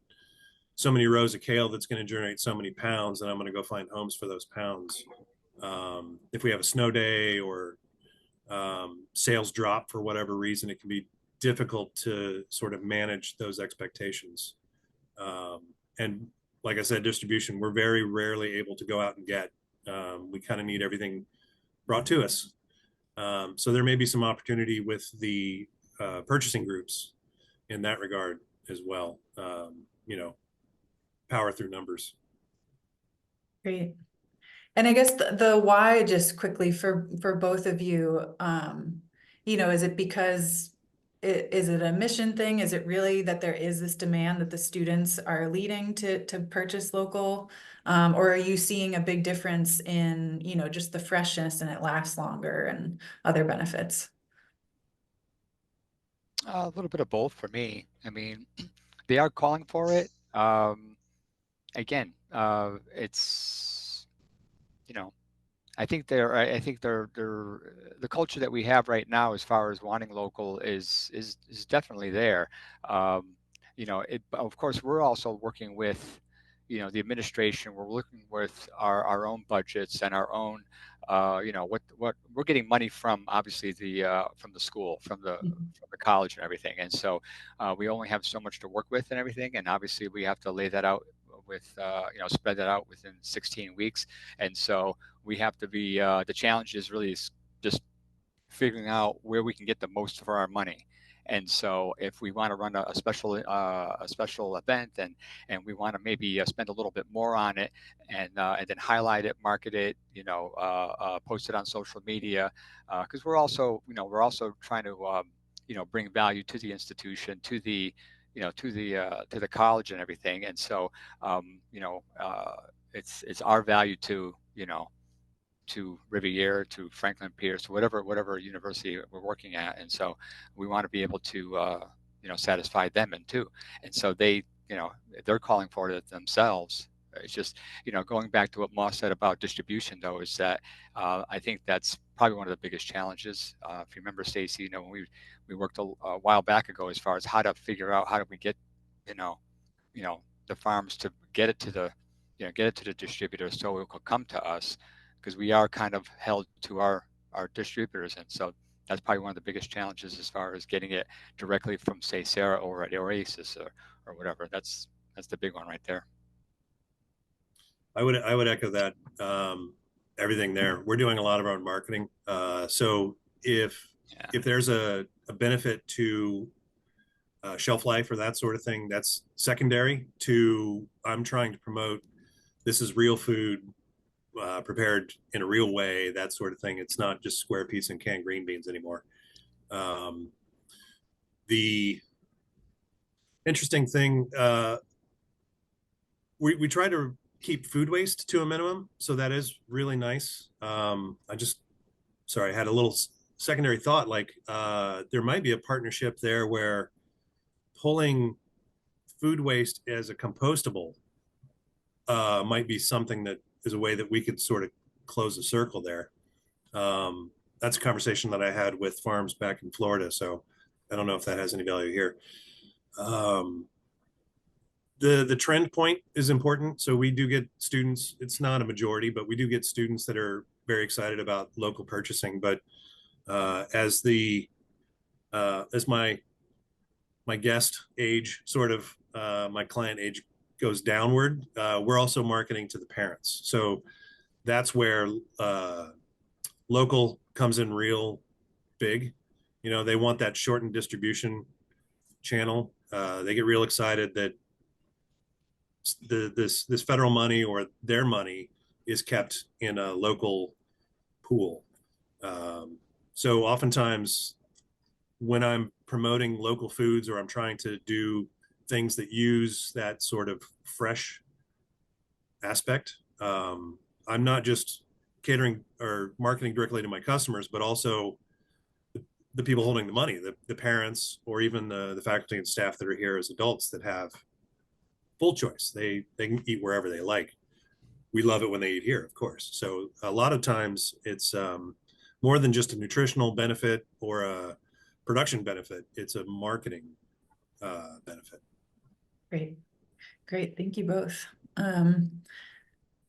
so many rows of kale that's going to generate so many pounds, and I'm going to go find homes for those pounds. If we have a snow day or sales drop for whatever reason, it can be difficult to sort of manage those expectations. And like I said, distribution, we're very rarely able to go out and get. We kind of need everything brought to us. So there may be some opportunity with the purchasing groups in that regard as well. You know, power through numbers. Great. And I guess the why, just quickly for both of you, you know, is it because is it a mission thing? Is it really that there is this demand that the students are leading to purchase local? Or are you seeing a big difference in, you know, just the freshness and it lasts longer and other benefits? A little bit of both for me. I mean, they are calling for it. Again, it's, you know, I think they're the culture that we have right now as far as wanting local is definitely there. You know, of course we're also working with, you know, the administration. We're looking with our own budgets and our own, you know, what we're getting money from, obviously from the school, from the college and everything. And so we only have so much to work with and everything. And obviously we have to lay that out with, you know, spread that out within 16 weeks. And so we have to be, the challenge is really just figuring out where we can get the most for our money. And so if we want to run a special event and we want to maybe spend a little bit more on it and then highlight it, market it, you know, post it on social media, because we're also trying to you know, bring value to the institution, to the, you know, to the college and everything. And so you know, it's our value to, you know, to Riviera, to Franklin Pierce, whatever university we're working at. And so we want to be able to, you know, satisfy them and too. And so they, you know, they're calling for it themselves. It's just, you know, going back to what Moss said about distribution though, is that I think that's probably one of the biggest challenges. If you remember, Stacy, you know, when we worked a while back ago as far as how to figure out how do we get, you know, the farms to get it to the, you know, get it to the distributor so it will come to us, because we are kind of held to our distributors. And so that's probably one of the biggest challenges as far as getting it directly from, say, Sarah or at Oasis or whatever. That's the big one right there. I would echo that. Everything there. We're doing a lot of our own marketing. So if there's a benefit to shelf life or that sort of thing, that's secondary to, I'm trying to promote, this is real food prepared in a real way, that sort of thing. It's not just square peas and canned green beans anymore. The interesting thing, we try to keep food waste to a minimum, so that is really nice. Sorry, I had a little secondary thought, like there might be a partnership there where pulling food waste as a compostable might be something that is a way that we could sort of close the circle there. That's a conversation that I had with farms back in Florida, so I don't know if that has any value here. The trend point is important. So we do get students, it's not a majority, but we do get students that are very excited about local purchasing. But as my guest age, sort of my client age goes downward, we're also marketing to the parents. So that's where local comes in real big. You know, they want that shortened distribution channel. They get real excited that this federal money or their money is kept in a local pool. So oftentimes when I'm promoting local foods or I'm trying to do things that use that sort of fresh aspect, I'm not just catering or marketing directly to my customers, but also the people holding the money, the parents, or even the faculty and staff that are here as adults that have full choice. They can eat wherever they like. We love it when they eat here, of course. So a lot of times it's more than just a nutritional benefit or a production benefit. It's a marketing benefit. Great. Great. Thank you both.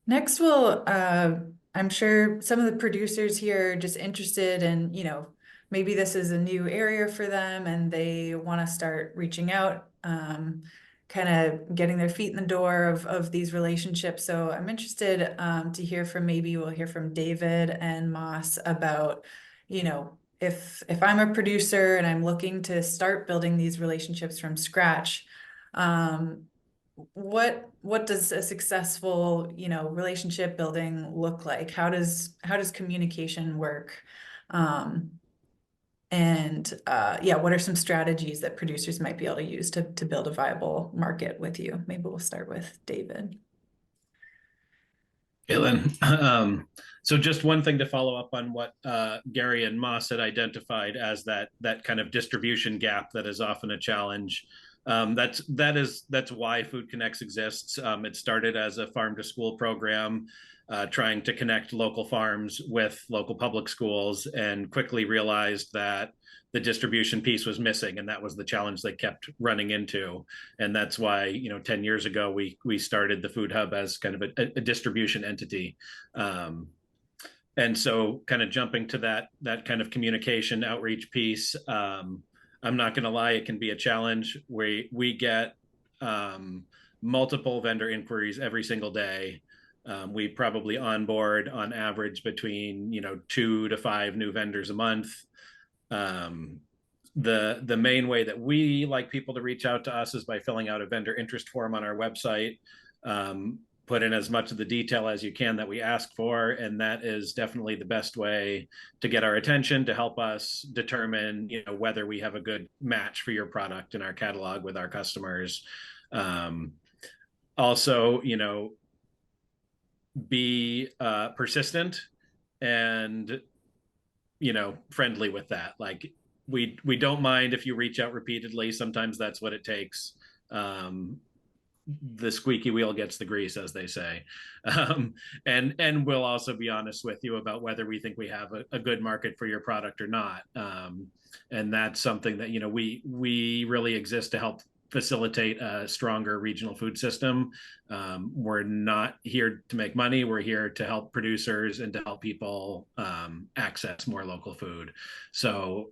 Next, I'm sure some of the producers here are just interested in, maybe this is a new area for them and they want to start reaching out, kind of getting their feet in the door of these relationships. So I'm interested to hear from, maybe we'll hear from David and Moss about, if I'm a producer and I'm looking to start building these relationships from scratch, what does a successful, relationship building look like? How does communication work? What are some strategies that producers might be able to use to build a viable market with you? Maybe we'll start with David. Caitlin, so just one thing to follow up on what Gary and Moss had identified as that kind of distribution gap that is often a challenge. That's why Food Connects exists. It started as a farm to school program, trying to connect local farms with local public schools, and quickly realized that the distribution piece was missing, and that was the challenge they kept running into. And that's why 10 years ago we started the Food Hub as kind of a distribution entity. And so kind of jumping to that kind of communication outreach piece, I'm not going to lie, it can be a challenge. We get multiple vendor inquiries every single day. We probably onboard on average between 2 to 5 new vendors a month. The main way that we like people to reach out to us is by filling out a vendor interest form on our website. Put in as much of the detail as you can that we ask for, and that is definitely the best way to get our attention, to help us determine whether we have a good match for your product in our catalog with our customers. Also, be persistent and friendly with that. Like we don't mind if you reach out repeatedly. Sometimes that's what it takes. The squeaky wheel gets the grease, as they say. And we'll also be honest with you about whether we think we have a good market for your product or not. And that's something that we really exist to help facilitate a stronger regional food system. We're not here to make money. We're here to help producers and to help people access more local food. So,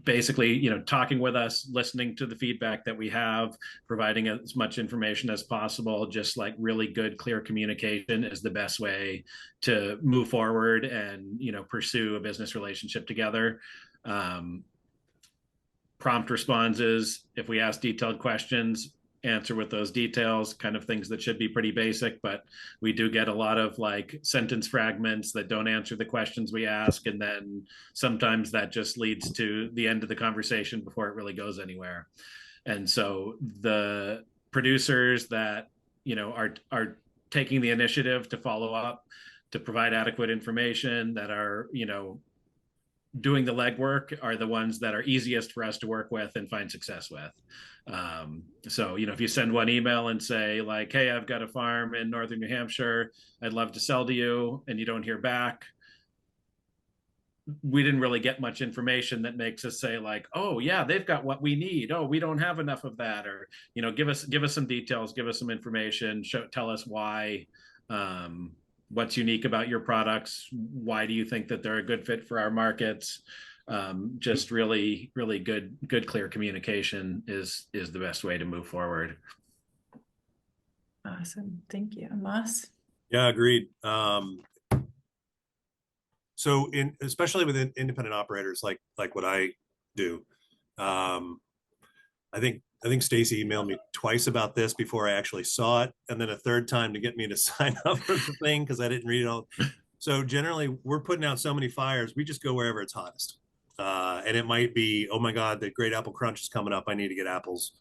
basically, talking with us, listening to the feedback that we have, providing as much information as possible, just like really good, clear communication is the best way to move forward and, pursue a business relationship together. Prompt responses, if we ask detailed questions, answer with those details, kind of things that should be pretty basic, but we do get a lot of like sentence fragments that don't answer the questions we ask. And then sometimes that just leads to the end of the conversation before it really goes anywhere. And so the producers that, you know, are taking the initiative to follow up, to provide adequate information, that are, you know, doing the legwork, are the ones that are easiest for us to work with and find success with. So, you know, if you send one email and say like, hey, I've got a farm in northern New Hampshire, I'd love to sell to you, and you don't hear back, we didn't really get much information that makes us say like, oh yeah, they've got what we need. Oh, we don't have enough of that. Or, you know, give us some details, give us some information, tell us why, what's unique about your products. Why do you think that they're a good fit for our markets? Just really, really good, clear communication is the best way to move forward. Awesome. Thank you. Moss? Yeah, agreed. So especially with independent operators like what I do, I think Stacy emailed me twice about this before I actually saw it, and then a third time to get me to sign up for the thing because I didn't read it all. So generally, we're putting out so many fires, we just go wherever it's hottest. And it might be, oh my God, the Great Apple Crunch is coming up. I need to get apples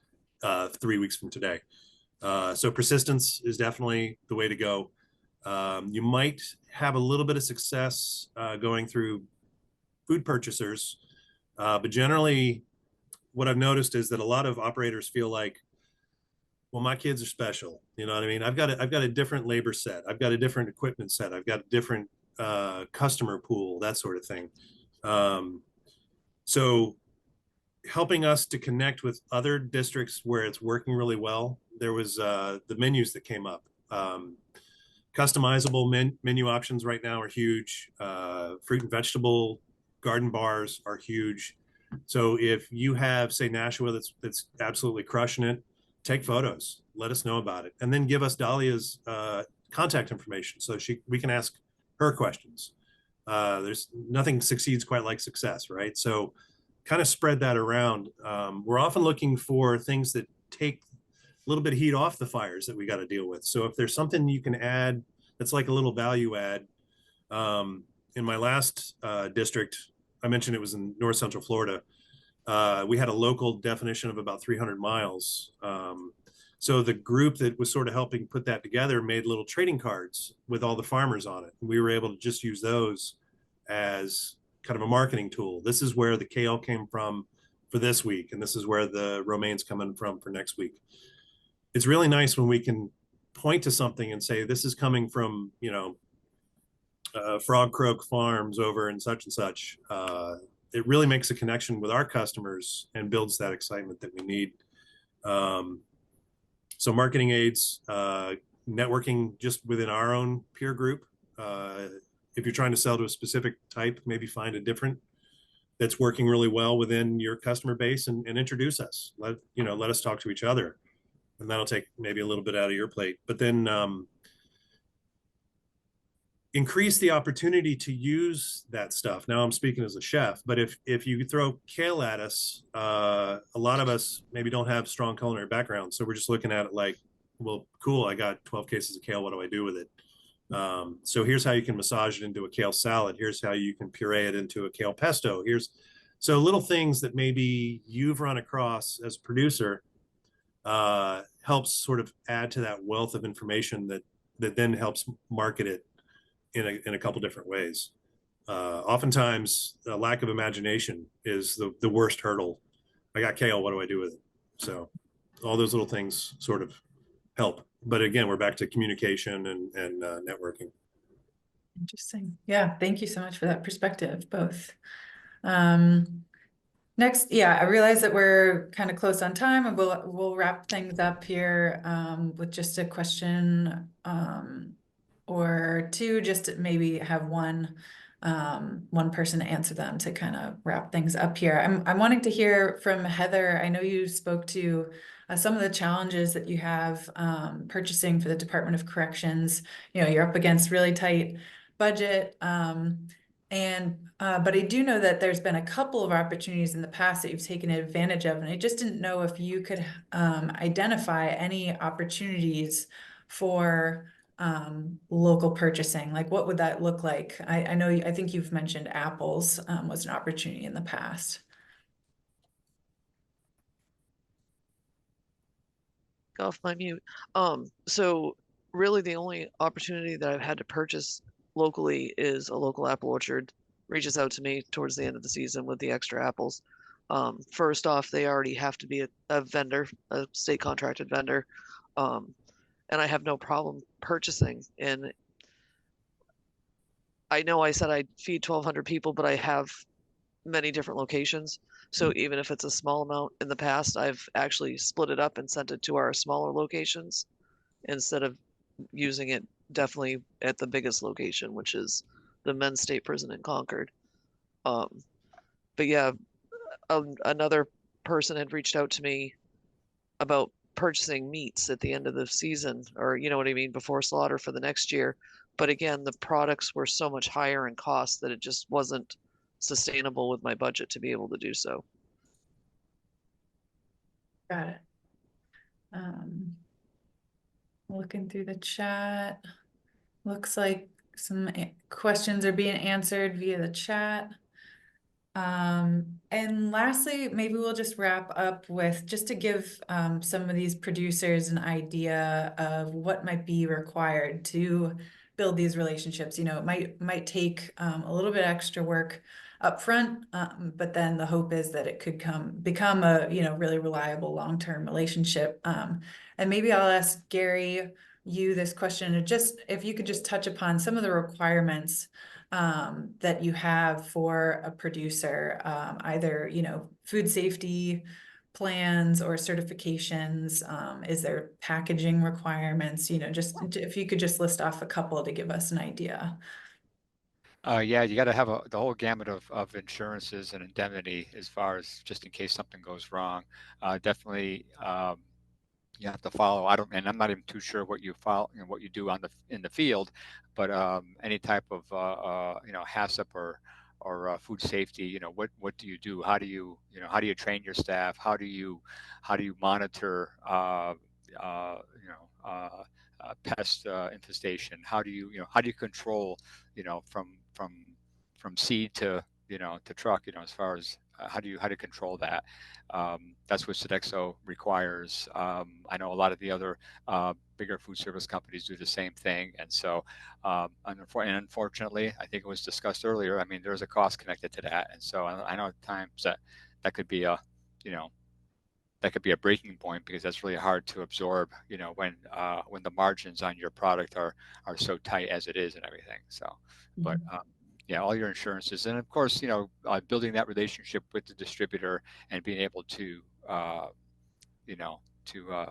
3 weeks from today. So persistence is definitely the way to go. You might have a little bit of success going through food purchasers, but generally what I've noticed is that a lot of operators feel like, well, my kids are special. You know what I mean? I've got a different labor set. I've got a different equipment set. I've got a different customer pool, that sort of thing. So helping us to connect with other districts where it's working really well. There was the menus that came up. Customizable menu options right now are huge. Fruit and vegetable garden bars are huge. So if you have, say, Nashua that's absolutely crushing it, take photos, let us know about it, and then give us Dahlia's contact information so we can ask her questions. There's nothing succeeds quite like success, right? So kind of spread that around. We're often looking for things that take a little bit of heat off the fires that we got to deal with. So if there's something you can add that's like a little value add. In my last district, I mentioned it was in North Central Florida. We had a local definition of about 300 miles. So the group that was sort of helping put that together made little trading cards with all the farmers on it. We were able to just use those as kind of a marketing tool. This is where the kale came from for this week, and this is where the romaine's coming from for next week. It's really nice when we can point to something and say, this is coming from, you know, Frog Croak Farms over and such. It really makes a connection with our customers and builds that excitement that we need. So marketing aids, networking just within our own peer group. If you're trying to sell to a specific type, maybe find a different that's working really well within your customer base and introduce us. Let us talk to each other, and that'll take maybe a little bit out of your plate. But then increase the opportunity to use that stuff. Now I'm speaking as a chef, but if you throw kale at us, a lot of us maybe don't have strong culinary backgrounds. So we're just looking at it like, well, cool, I got 12 cases of kale. What do I do with it? So here's how you can massage it into a kale salad. Here's how you can puree it into a kale pesto. So little things that maybe you've run across as a producer helps sort of add to that wealth of information that then helps market it in a couple different ways. Oftentimes, a lack of imagination is the worst hurdle. I got kale, what do I do with it? So all those little things sort of help. But again, we're back to communication and networking. Interesting. Yeah, thank you so much for that perspective, both. Next, yeah, I realize that we're kind of close on time, and we'll wrap things up here with just a question or two, just to maybe have one person answer them to kind of wrap things up here. I'm wanting to hear from Heather. I know you spoke to some of the challenges that you have purchasing for the Department of Corrections. You know, you're up against really tight budget. But I do know that there's been a couple of opportunities in the past that you've taken advantage of, and I just didn't know if you could identify any opportunities for local purchasing. Like, what would that look like? I know, I think you've mentioned apples was an opportunity in the past. Off my mute. So really the only opportunity that I've had to purchase locally is a local apple orchard reaches out to me towards the end of the season with the extra apples. First off, they already have to be a vendor, a state contracted vendor. And I have no problem purchasing. And I know I said I'd feed 1,200 people, but I have many different locations. So even if it's a small amount in the past, I've actually split it up and sent it to our smaller locations instead of using it definitely at the biggest location, which is the men's state prison in Concord. But yeah, another person had reached out to me about purchasing meats at the end of the season, or you know what I mean, before slaughter for the next year. But again, the products were so much higher in cost that it just wasn't sustainable with my budget to be able to do so. Got it. Looking through the chat, looks like some questions are being answered via the chat. And lastly, maybe we'll just wrap up with just to give some of these producers an idea of what might be required to build these relationships. You know, it might take a little bit extra work up front, but then the hope is that it could become a, you know, really reliable long-term relationship. And maybe I'll ask Gary you this question, and just if you could just touch upon some of the requirements that you have for a producer, either, you know, food safety plans or certifications. Is there packaging requirements? You know, just if you could just list off a couple to give us an idea. Yeah, you got to have the whole gamut of insurances and indemnity as far as just in case something goes wrong. Definitely, you have to follow. And I'm not even too sure what you follow, you know, what you do in the field, but any type of you know, HACCP or food safety. You know, what do you do? How do you train your staff? How do you monitor pest infestation? How do you control, you know, from seed to, you know, to truck, you know, as far as how do you control that? That's what Sodexo requires. I know a lot of the other bigger food service companies do the same thing, and so unfortunately, I think it was discussed earlier. I mean, there's a cost connected to that, and so I know at times that could be a, you know, that could be a breaking point, because that's really hard to absorb, you know, when the margins on your product are so tight as it is and everything. So, but yeah, all your insurances, and of course, you know, building that relationship with the distributor and being able to, you know, to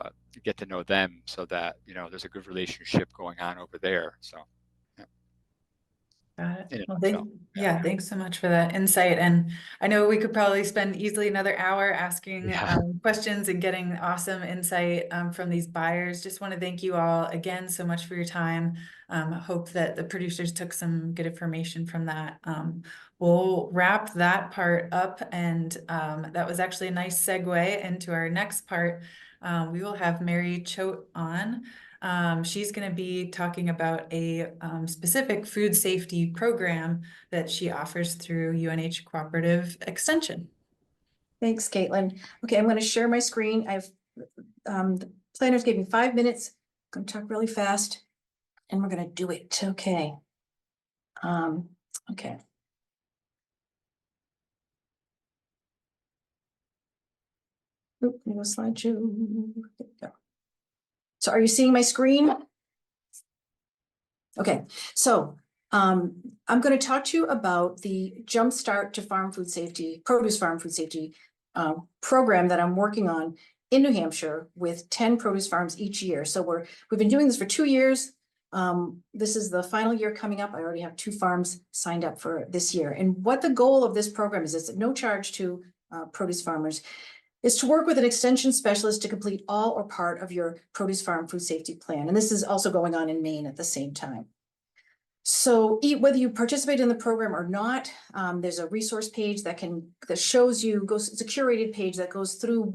get to know them, so that, you know, there's a good relationship going on over there. So. Got it. Well, yeah, thanks so much for that insight. And I know we could probably spend easily another hour asking questions and getting awesome insight from these buyers. Just want to thank you all again so much for your time. Hope that the producers took some good information from that. We'll wrap that part up, and that was actually a nice segue into our next part. We will have Mary Choate on. She's going to be talking about a specific food safety program that she offers through UNH Cooperative Extension. Thanks, Caitlin. Okay, I'm going to share my screen. The planners gave me 5 minutes. I'm going to talk really fast, and we're going to do it. Okay. Okay. Oop, let me go slideshow. There we go. So are you seeing my screen? Okay, so I'm going to talk to you about the Jumpstart to Farm Food Safety, Produce Farm Food Safety program that I'm working on in New Hampshire with 10 produce farms each year. So we've been doing this for 2 years. This is the final year coming up. I already have 2 farms signed up for this year. And what the goal of this program is, it's at no charge to produce farmers, is to work with an extension specialist to complete all or part of your produce farm food safety plan. And this is also going on in Maine at the same time. So whether you participate in the program or not, there's a resource page that shows you, it's a curated page that goes through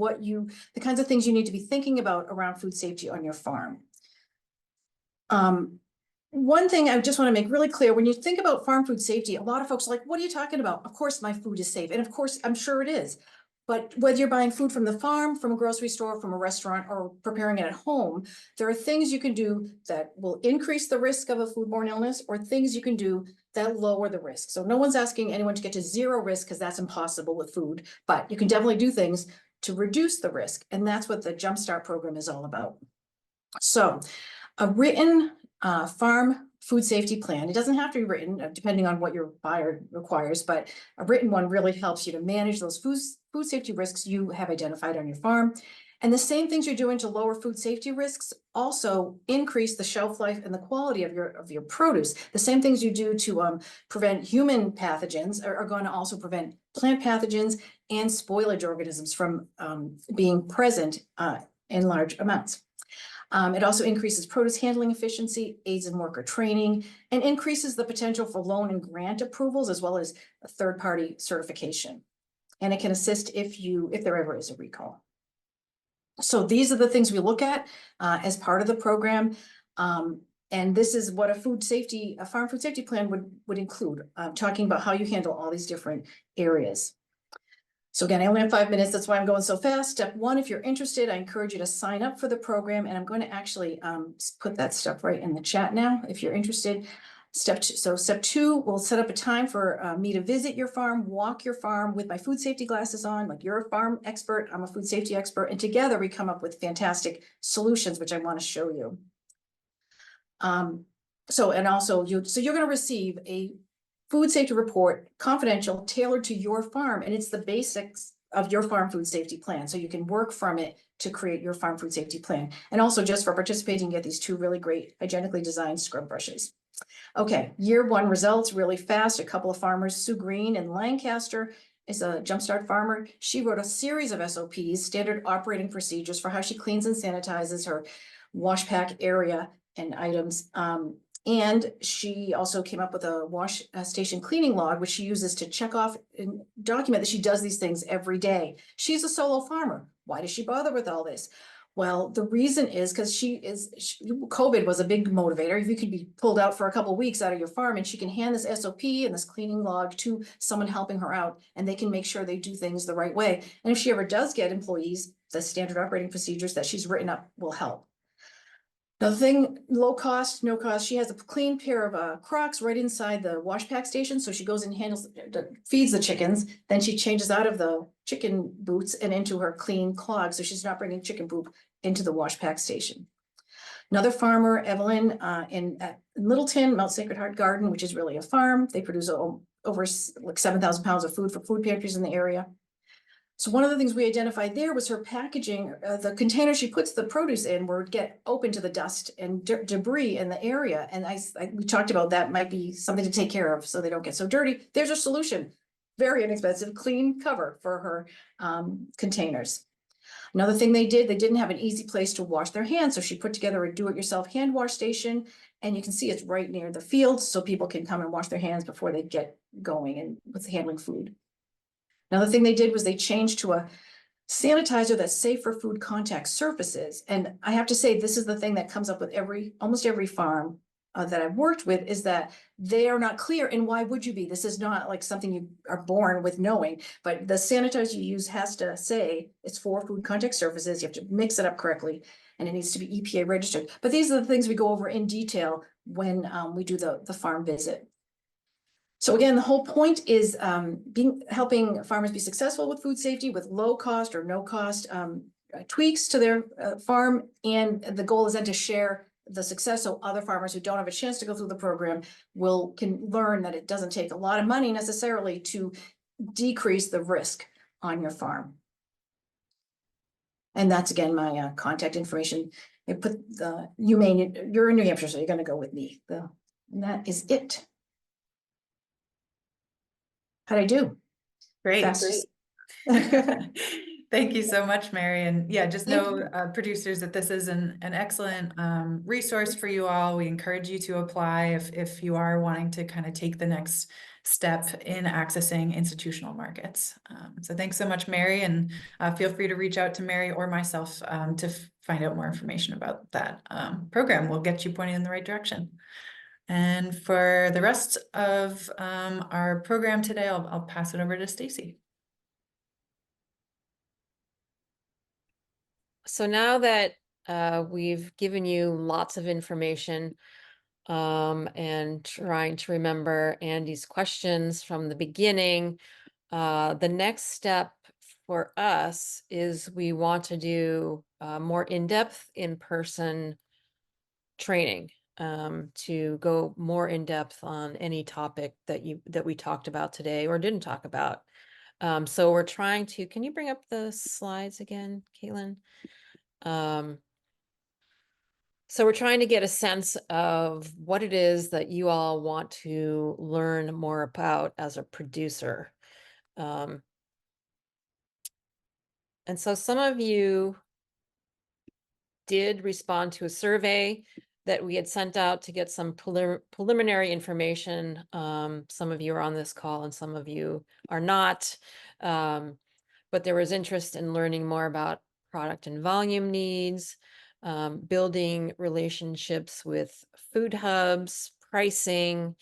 the kinds of things you need to be thinking about around food safety on your farm. One thing I just want to make really clear, when you think about farm food safety, a lot of folks are like, what are you talking about? Of course my food is safe. And of course, I'm sure it is. But whether you're buying food from the farm, from a grocery store, from a restaurant, or preparing it at home, there are things you can do that will increase the risk of a foodborne illness, or things you can do that lower the risk. So no one's asking anyone to get to zero risk, because that's impossible with food, but you can definitely do things to reduce the risk. And that's what the Jumpstart program is all about. So a written farm food safety plan, it doesn't have to be written depending on what your buyer requires, but a written one really helps you to manage those food safety risks you have identified on your farm. And the same things you're doing to lower food safety risks also increase the shelf life and the quality of your produce. The same things you do to prevent human pathogens are going to also prevent plant pathogens and spoilage organisms from being present in large amounts. It also increases produce handling efficiency, aids in worker training, and increases the potential for loan and grant approvals, as well as a third-party certification. And it can assist if there ever is a recall. So these are the things we look at as part of the program. And this is what a farm food safety plan would include, talking about how you handle all these different areas. So again, I only have 5 minutes. That's why I'm going so fast. Step 1, if you're interested, I encourage you to sign up for the program. And I'm going to actually put that stuff right in the chat now, if you're interested. Step 2, we'll set up a time for me to visit your farm, walk your farm with my food safety glasses on. Like, you're a farm expert, I'm a food safety expert. And together we come up with fantastic solutions, which I want to show you. So you're going to receive a food safety report, confidential, tailored to your farm, and it's the basics of your farm food safety plan. So you can work from it to create your farm food safety plan. And also, just for participating, you get these 2 really great hygienically designed scrub brushes. Okay, year 1 results really fast. A couple of farmers, Sue Green in Lancaster is a Jumpstart farmer. She wrote a series of SOPs, standard operating procedures, for how she cleans and sanitizes her wash pack area and items. And she also came up with a wash station cleaning log, which she uses to check off and document that she does these things every day. She's a solo farmer. Why does she bother with all this? Well, the reason is because COVID was a big motivator. If you could be pulled out for a couple of weeks out of your farm, and she can hand this SOP and this cleaning log to someone helping her out, and they can make sure they do things the right way. And if she ever does get employees, the standard operating procedures that she's written up will help. Another thing, low cost, no cost. She has a clean pair of Crocs right inside the wash pack station. So she goes and feeds the chickens. Then she changes out of the chicken boots and into her clean clogs. So she's not bringing chicken poop into the wash pack station. Another farmer, Evelyn, in Littleton, Mount Sacred Heart Garden, which is really a farm. They produce over like 7,000 pounds of food for food pantries in the area. So one of the things we identified there was her packaging. The container she puts the produce in would get open to the dust and debris in the area. And we talked about that might be something to take care of so they don't get so dirty. There's a solution. Very inexpensive, clean cover for her containers. Another thing they didn't have an easy place to wash their hands. So she put together a do-it-yourself hand wash station. And you can see it's right near the field, so people can come and wash their hands before they get going and with handling food. Another thing they did was they changed to a sanitizer that's safe for food contact surfaces. And I have to say, this is the thing that comes up with almost every farm that I've worked with, is that they are not clear. And why would you be? This is not like something you are born with knowing, but the sanitizer you use has to say it's for food contact surfaces. You have to mix it up correctly, and it needs to be EPA registered. But these are the things we go over in detail when we do the farm visit. So again, the whole point is helping farmers be successful with food safety with low cost or no cost tweaks to their farm. And the goal is then to share the success, so other farmers who don't have a chance to go through the program can learn that it doesn't take a lot of money necessarily to decrease the risk on your farm. And that's, again, my contact information. I put you're in New Hampshire, so you're going to go with me. And that is it. How'd I do? Great. Fast. Thank you so much, Mary. And yeah, just Thank know, producers, that this is an excellent resource for you all. We encourage you to apply if you are wanting to kind of take the next step in accessing institutional markets. So thanks so much, Mary, and feel free to reach out to Mary or myself to find out more information about that program. We'll get you pointed in the right direction. And for the rest of our program today, I'll pass it over to Stacy. So now that we've given you lots of information and trying to remember Andy's questions from the beginning, the next step for us is we want to do more in-depth in-person training to go more in depth on any topic that we talked about today or didn't talk about. So we're trying to, can you bring up the slides again, Caitlin? So we're trying to get a sense of what it is that you all want to learn more about as a producer. And so some of you did respond to a survey that we had sent out to get some preliminary information. Some of you are on this call and some of you are not. But there was interest in learning more about product and volume needs, building relationships with food hubs, pricing,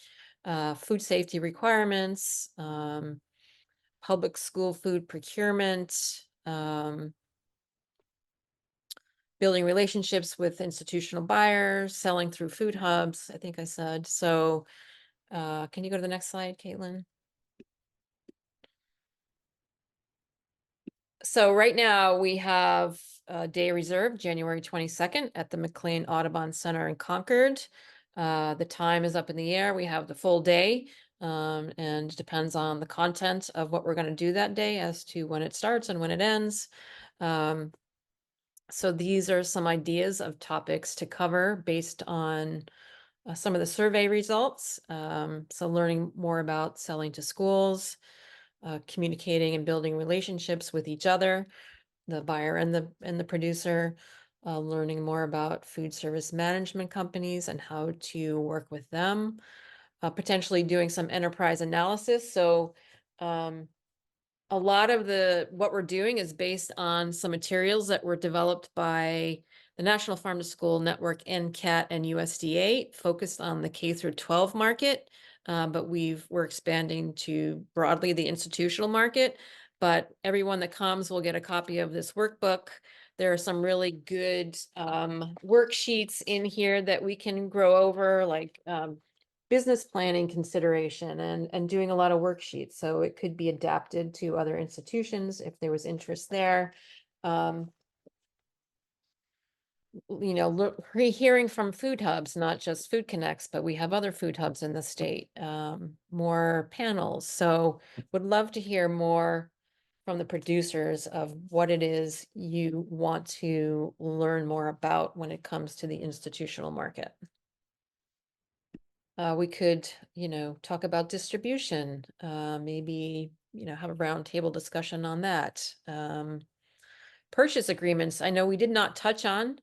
food safety requirements, public school food procurement, building relationships with institutional buyers, selling through food hubs, I think I said. So can you go to the next slide, Caitlin? So right now we have a day reserved January 22nd at the McLean Audubon Center in Concord. The time is up in the air. We have the full day and depends on the content of what we're going to do that day as to when it starts and when it ends. So these are some ideas of topics to cover based on some of the survey results. So learning more about selling to schools, communicating and building relationships with each other, the buyer and the producer, learning more about food service management companies and how to work with them, potentially doing some enterprise analysis. So a lot of what we're doing is based on some materials that were developed by the National Farm to School Network, NCAT, and USDA, focused on the K through 12 market. But we're expanding to broadly the institutional market. But everyone that comes will get a copy of this workbook. There are some really good worksheets in here that we can grow over, like business planning consideration and doing a lot of worksheets. So it could be adapted to other institutions if there was interest there. Hearing from food hubs, not just Food Connects, but we have other food hubs in the state, more panels. So would love to hear more from the producers of what it is you want to learn more about when it comes to the institutional market. We could, talk about distribution, maybe, have a roundtable discussion on that. Purchase agreements, I know we did not touch on,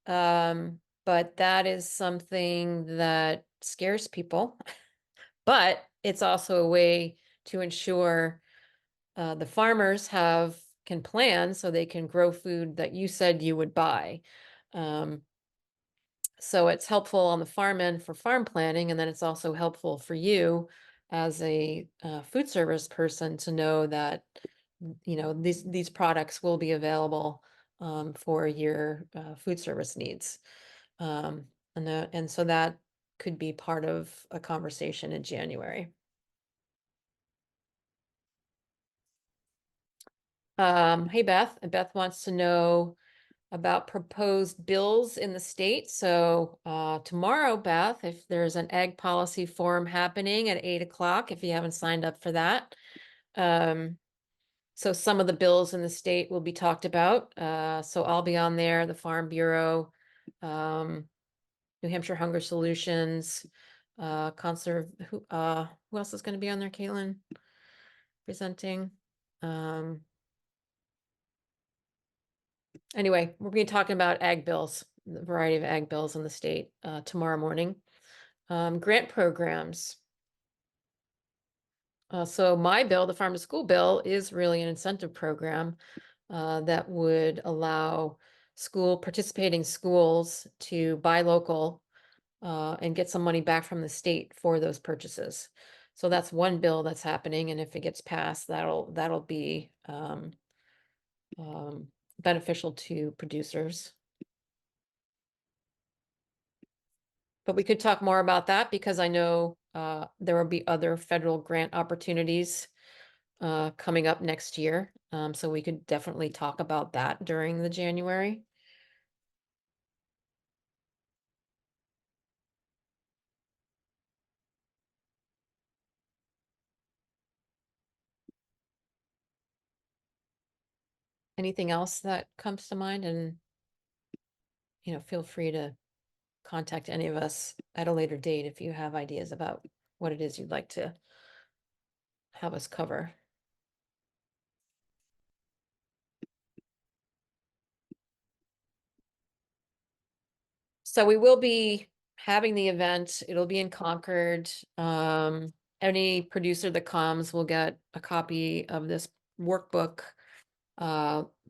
but that is something that scares people. But it's also a way to ensure the farmers can plan so they can grow food that you said you would buy. So it's helpful on the farm end for farm planning, and then it's also helpful for you as a food service person to know that these products will be available for your food service needs, and so that could be part of a conversation in January. Hey Beth, Beth wants to know about proposed bills in the state. So tomorrow, Beth, if there's an ag policy forum happening at 8 o'clock, if you haven't signed up for that. So some of the bills in the state will be talked about. So I'll be on there, the Farm Bureau, New Hampshire Hunger Solutions, who else is going to be on there, Caitlin? Presenting. Anyway, we're going to be talking about ag bills, the variety of ag bills in the state tomorrow morning. Grant programs. So my bill, the farm to school bill, is really an incentive program that would allow participating schools to buy local and get some money back from the state for those purchases. So that's one bill that's happening, and if it gets passed, that'll be beneficial to producers. But we could talk more about that because I know there will be other federal grant opportunities coming up next year. So we could definitely talk about that during the January. Anything else that comes to mind? And, feel free to contact any of us at a later date if you have ideas about what it is you'd like to have us cover. So we will be having the event. It'll be in Concord. Any producer that comes will get a copy of this workbook.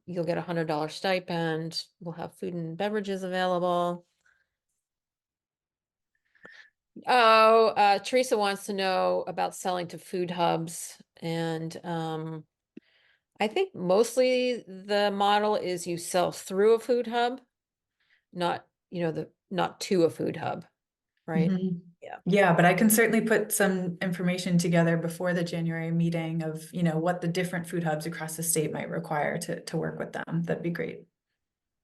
You'll get $100 stipend. We'll have food and beverages available. Oh, Teresa wants to know about selling to food hubs. And I think mostly the model is you sell through a food hub, not, not to a food hub, right? Mhm. Yeah. Yeah, but I can certainly put some information together before the January meeting of, what the different food hubs across the state might require to work with them. That'd be great.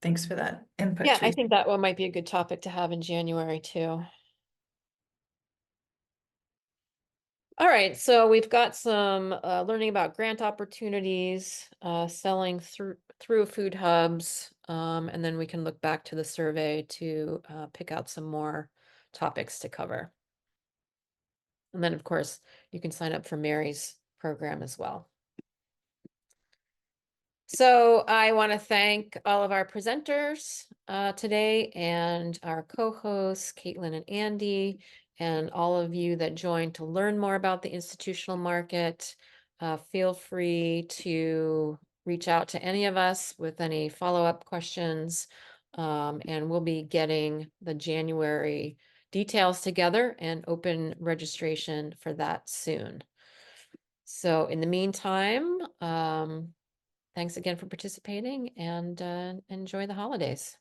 Thanks for that input, Yeah, I Teresa. think that one might be a good topic to have in January too. All right, so we've got some learning about grant opportunities, selling through food hubs, and then we can look back to the survey to pick out some more topics to cover. And then, of course, you can sign up for Mary's program as well. So I want to thank all of our presenters today and our co-hosts, Caitlin and Andy, and all of you that joined to learn more about the institutional market. Feel free to reach out to any of us with any follow-up questions, and we'll be getting the January details together and open registration for that soon. So in the meantime, thanks again for participating and enjoy the holidays.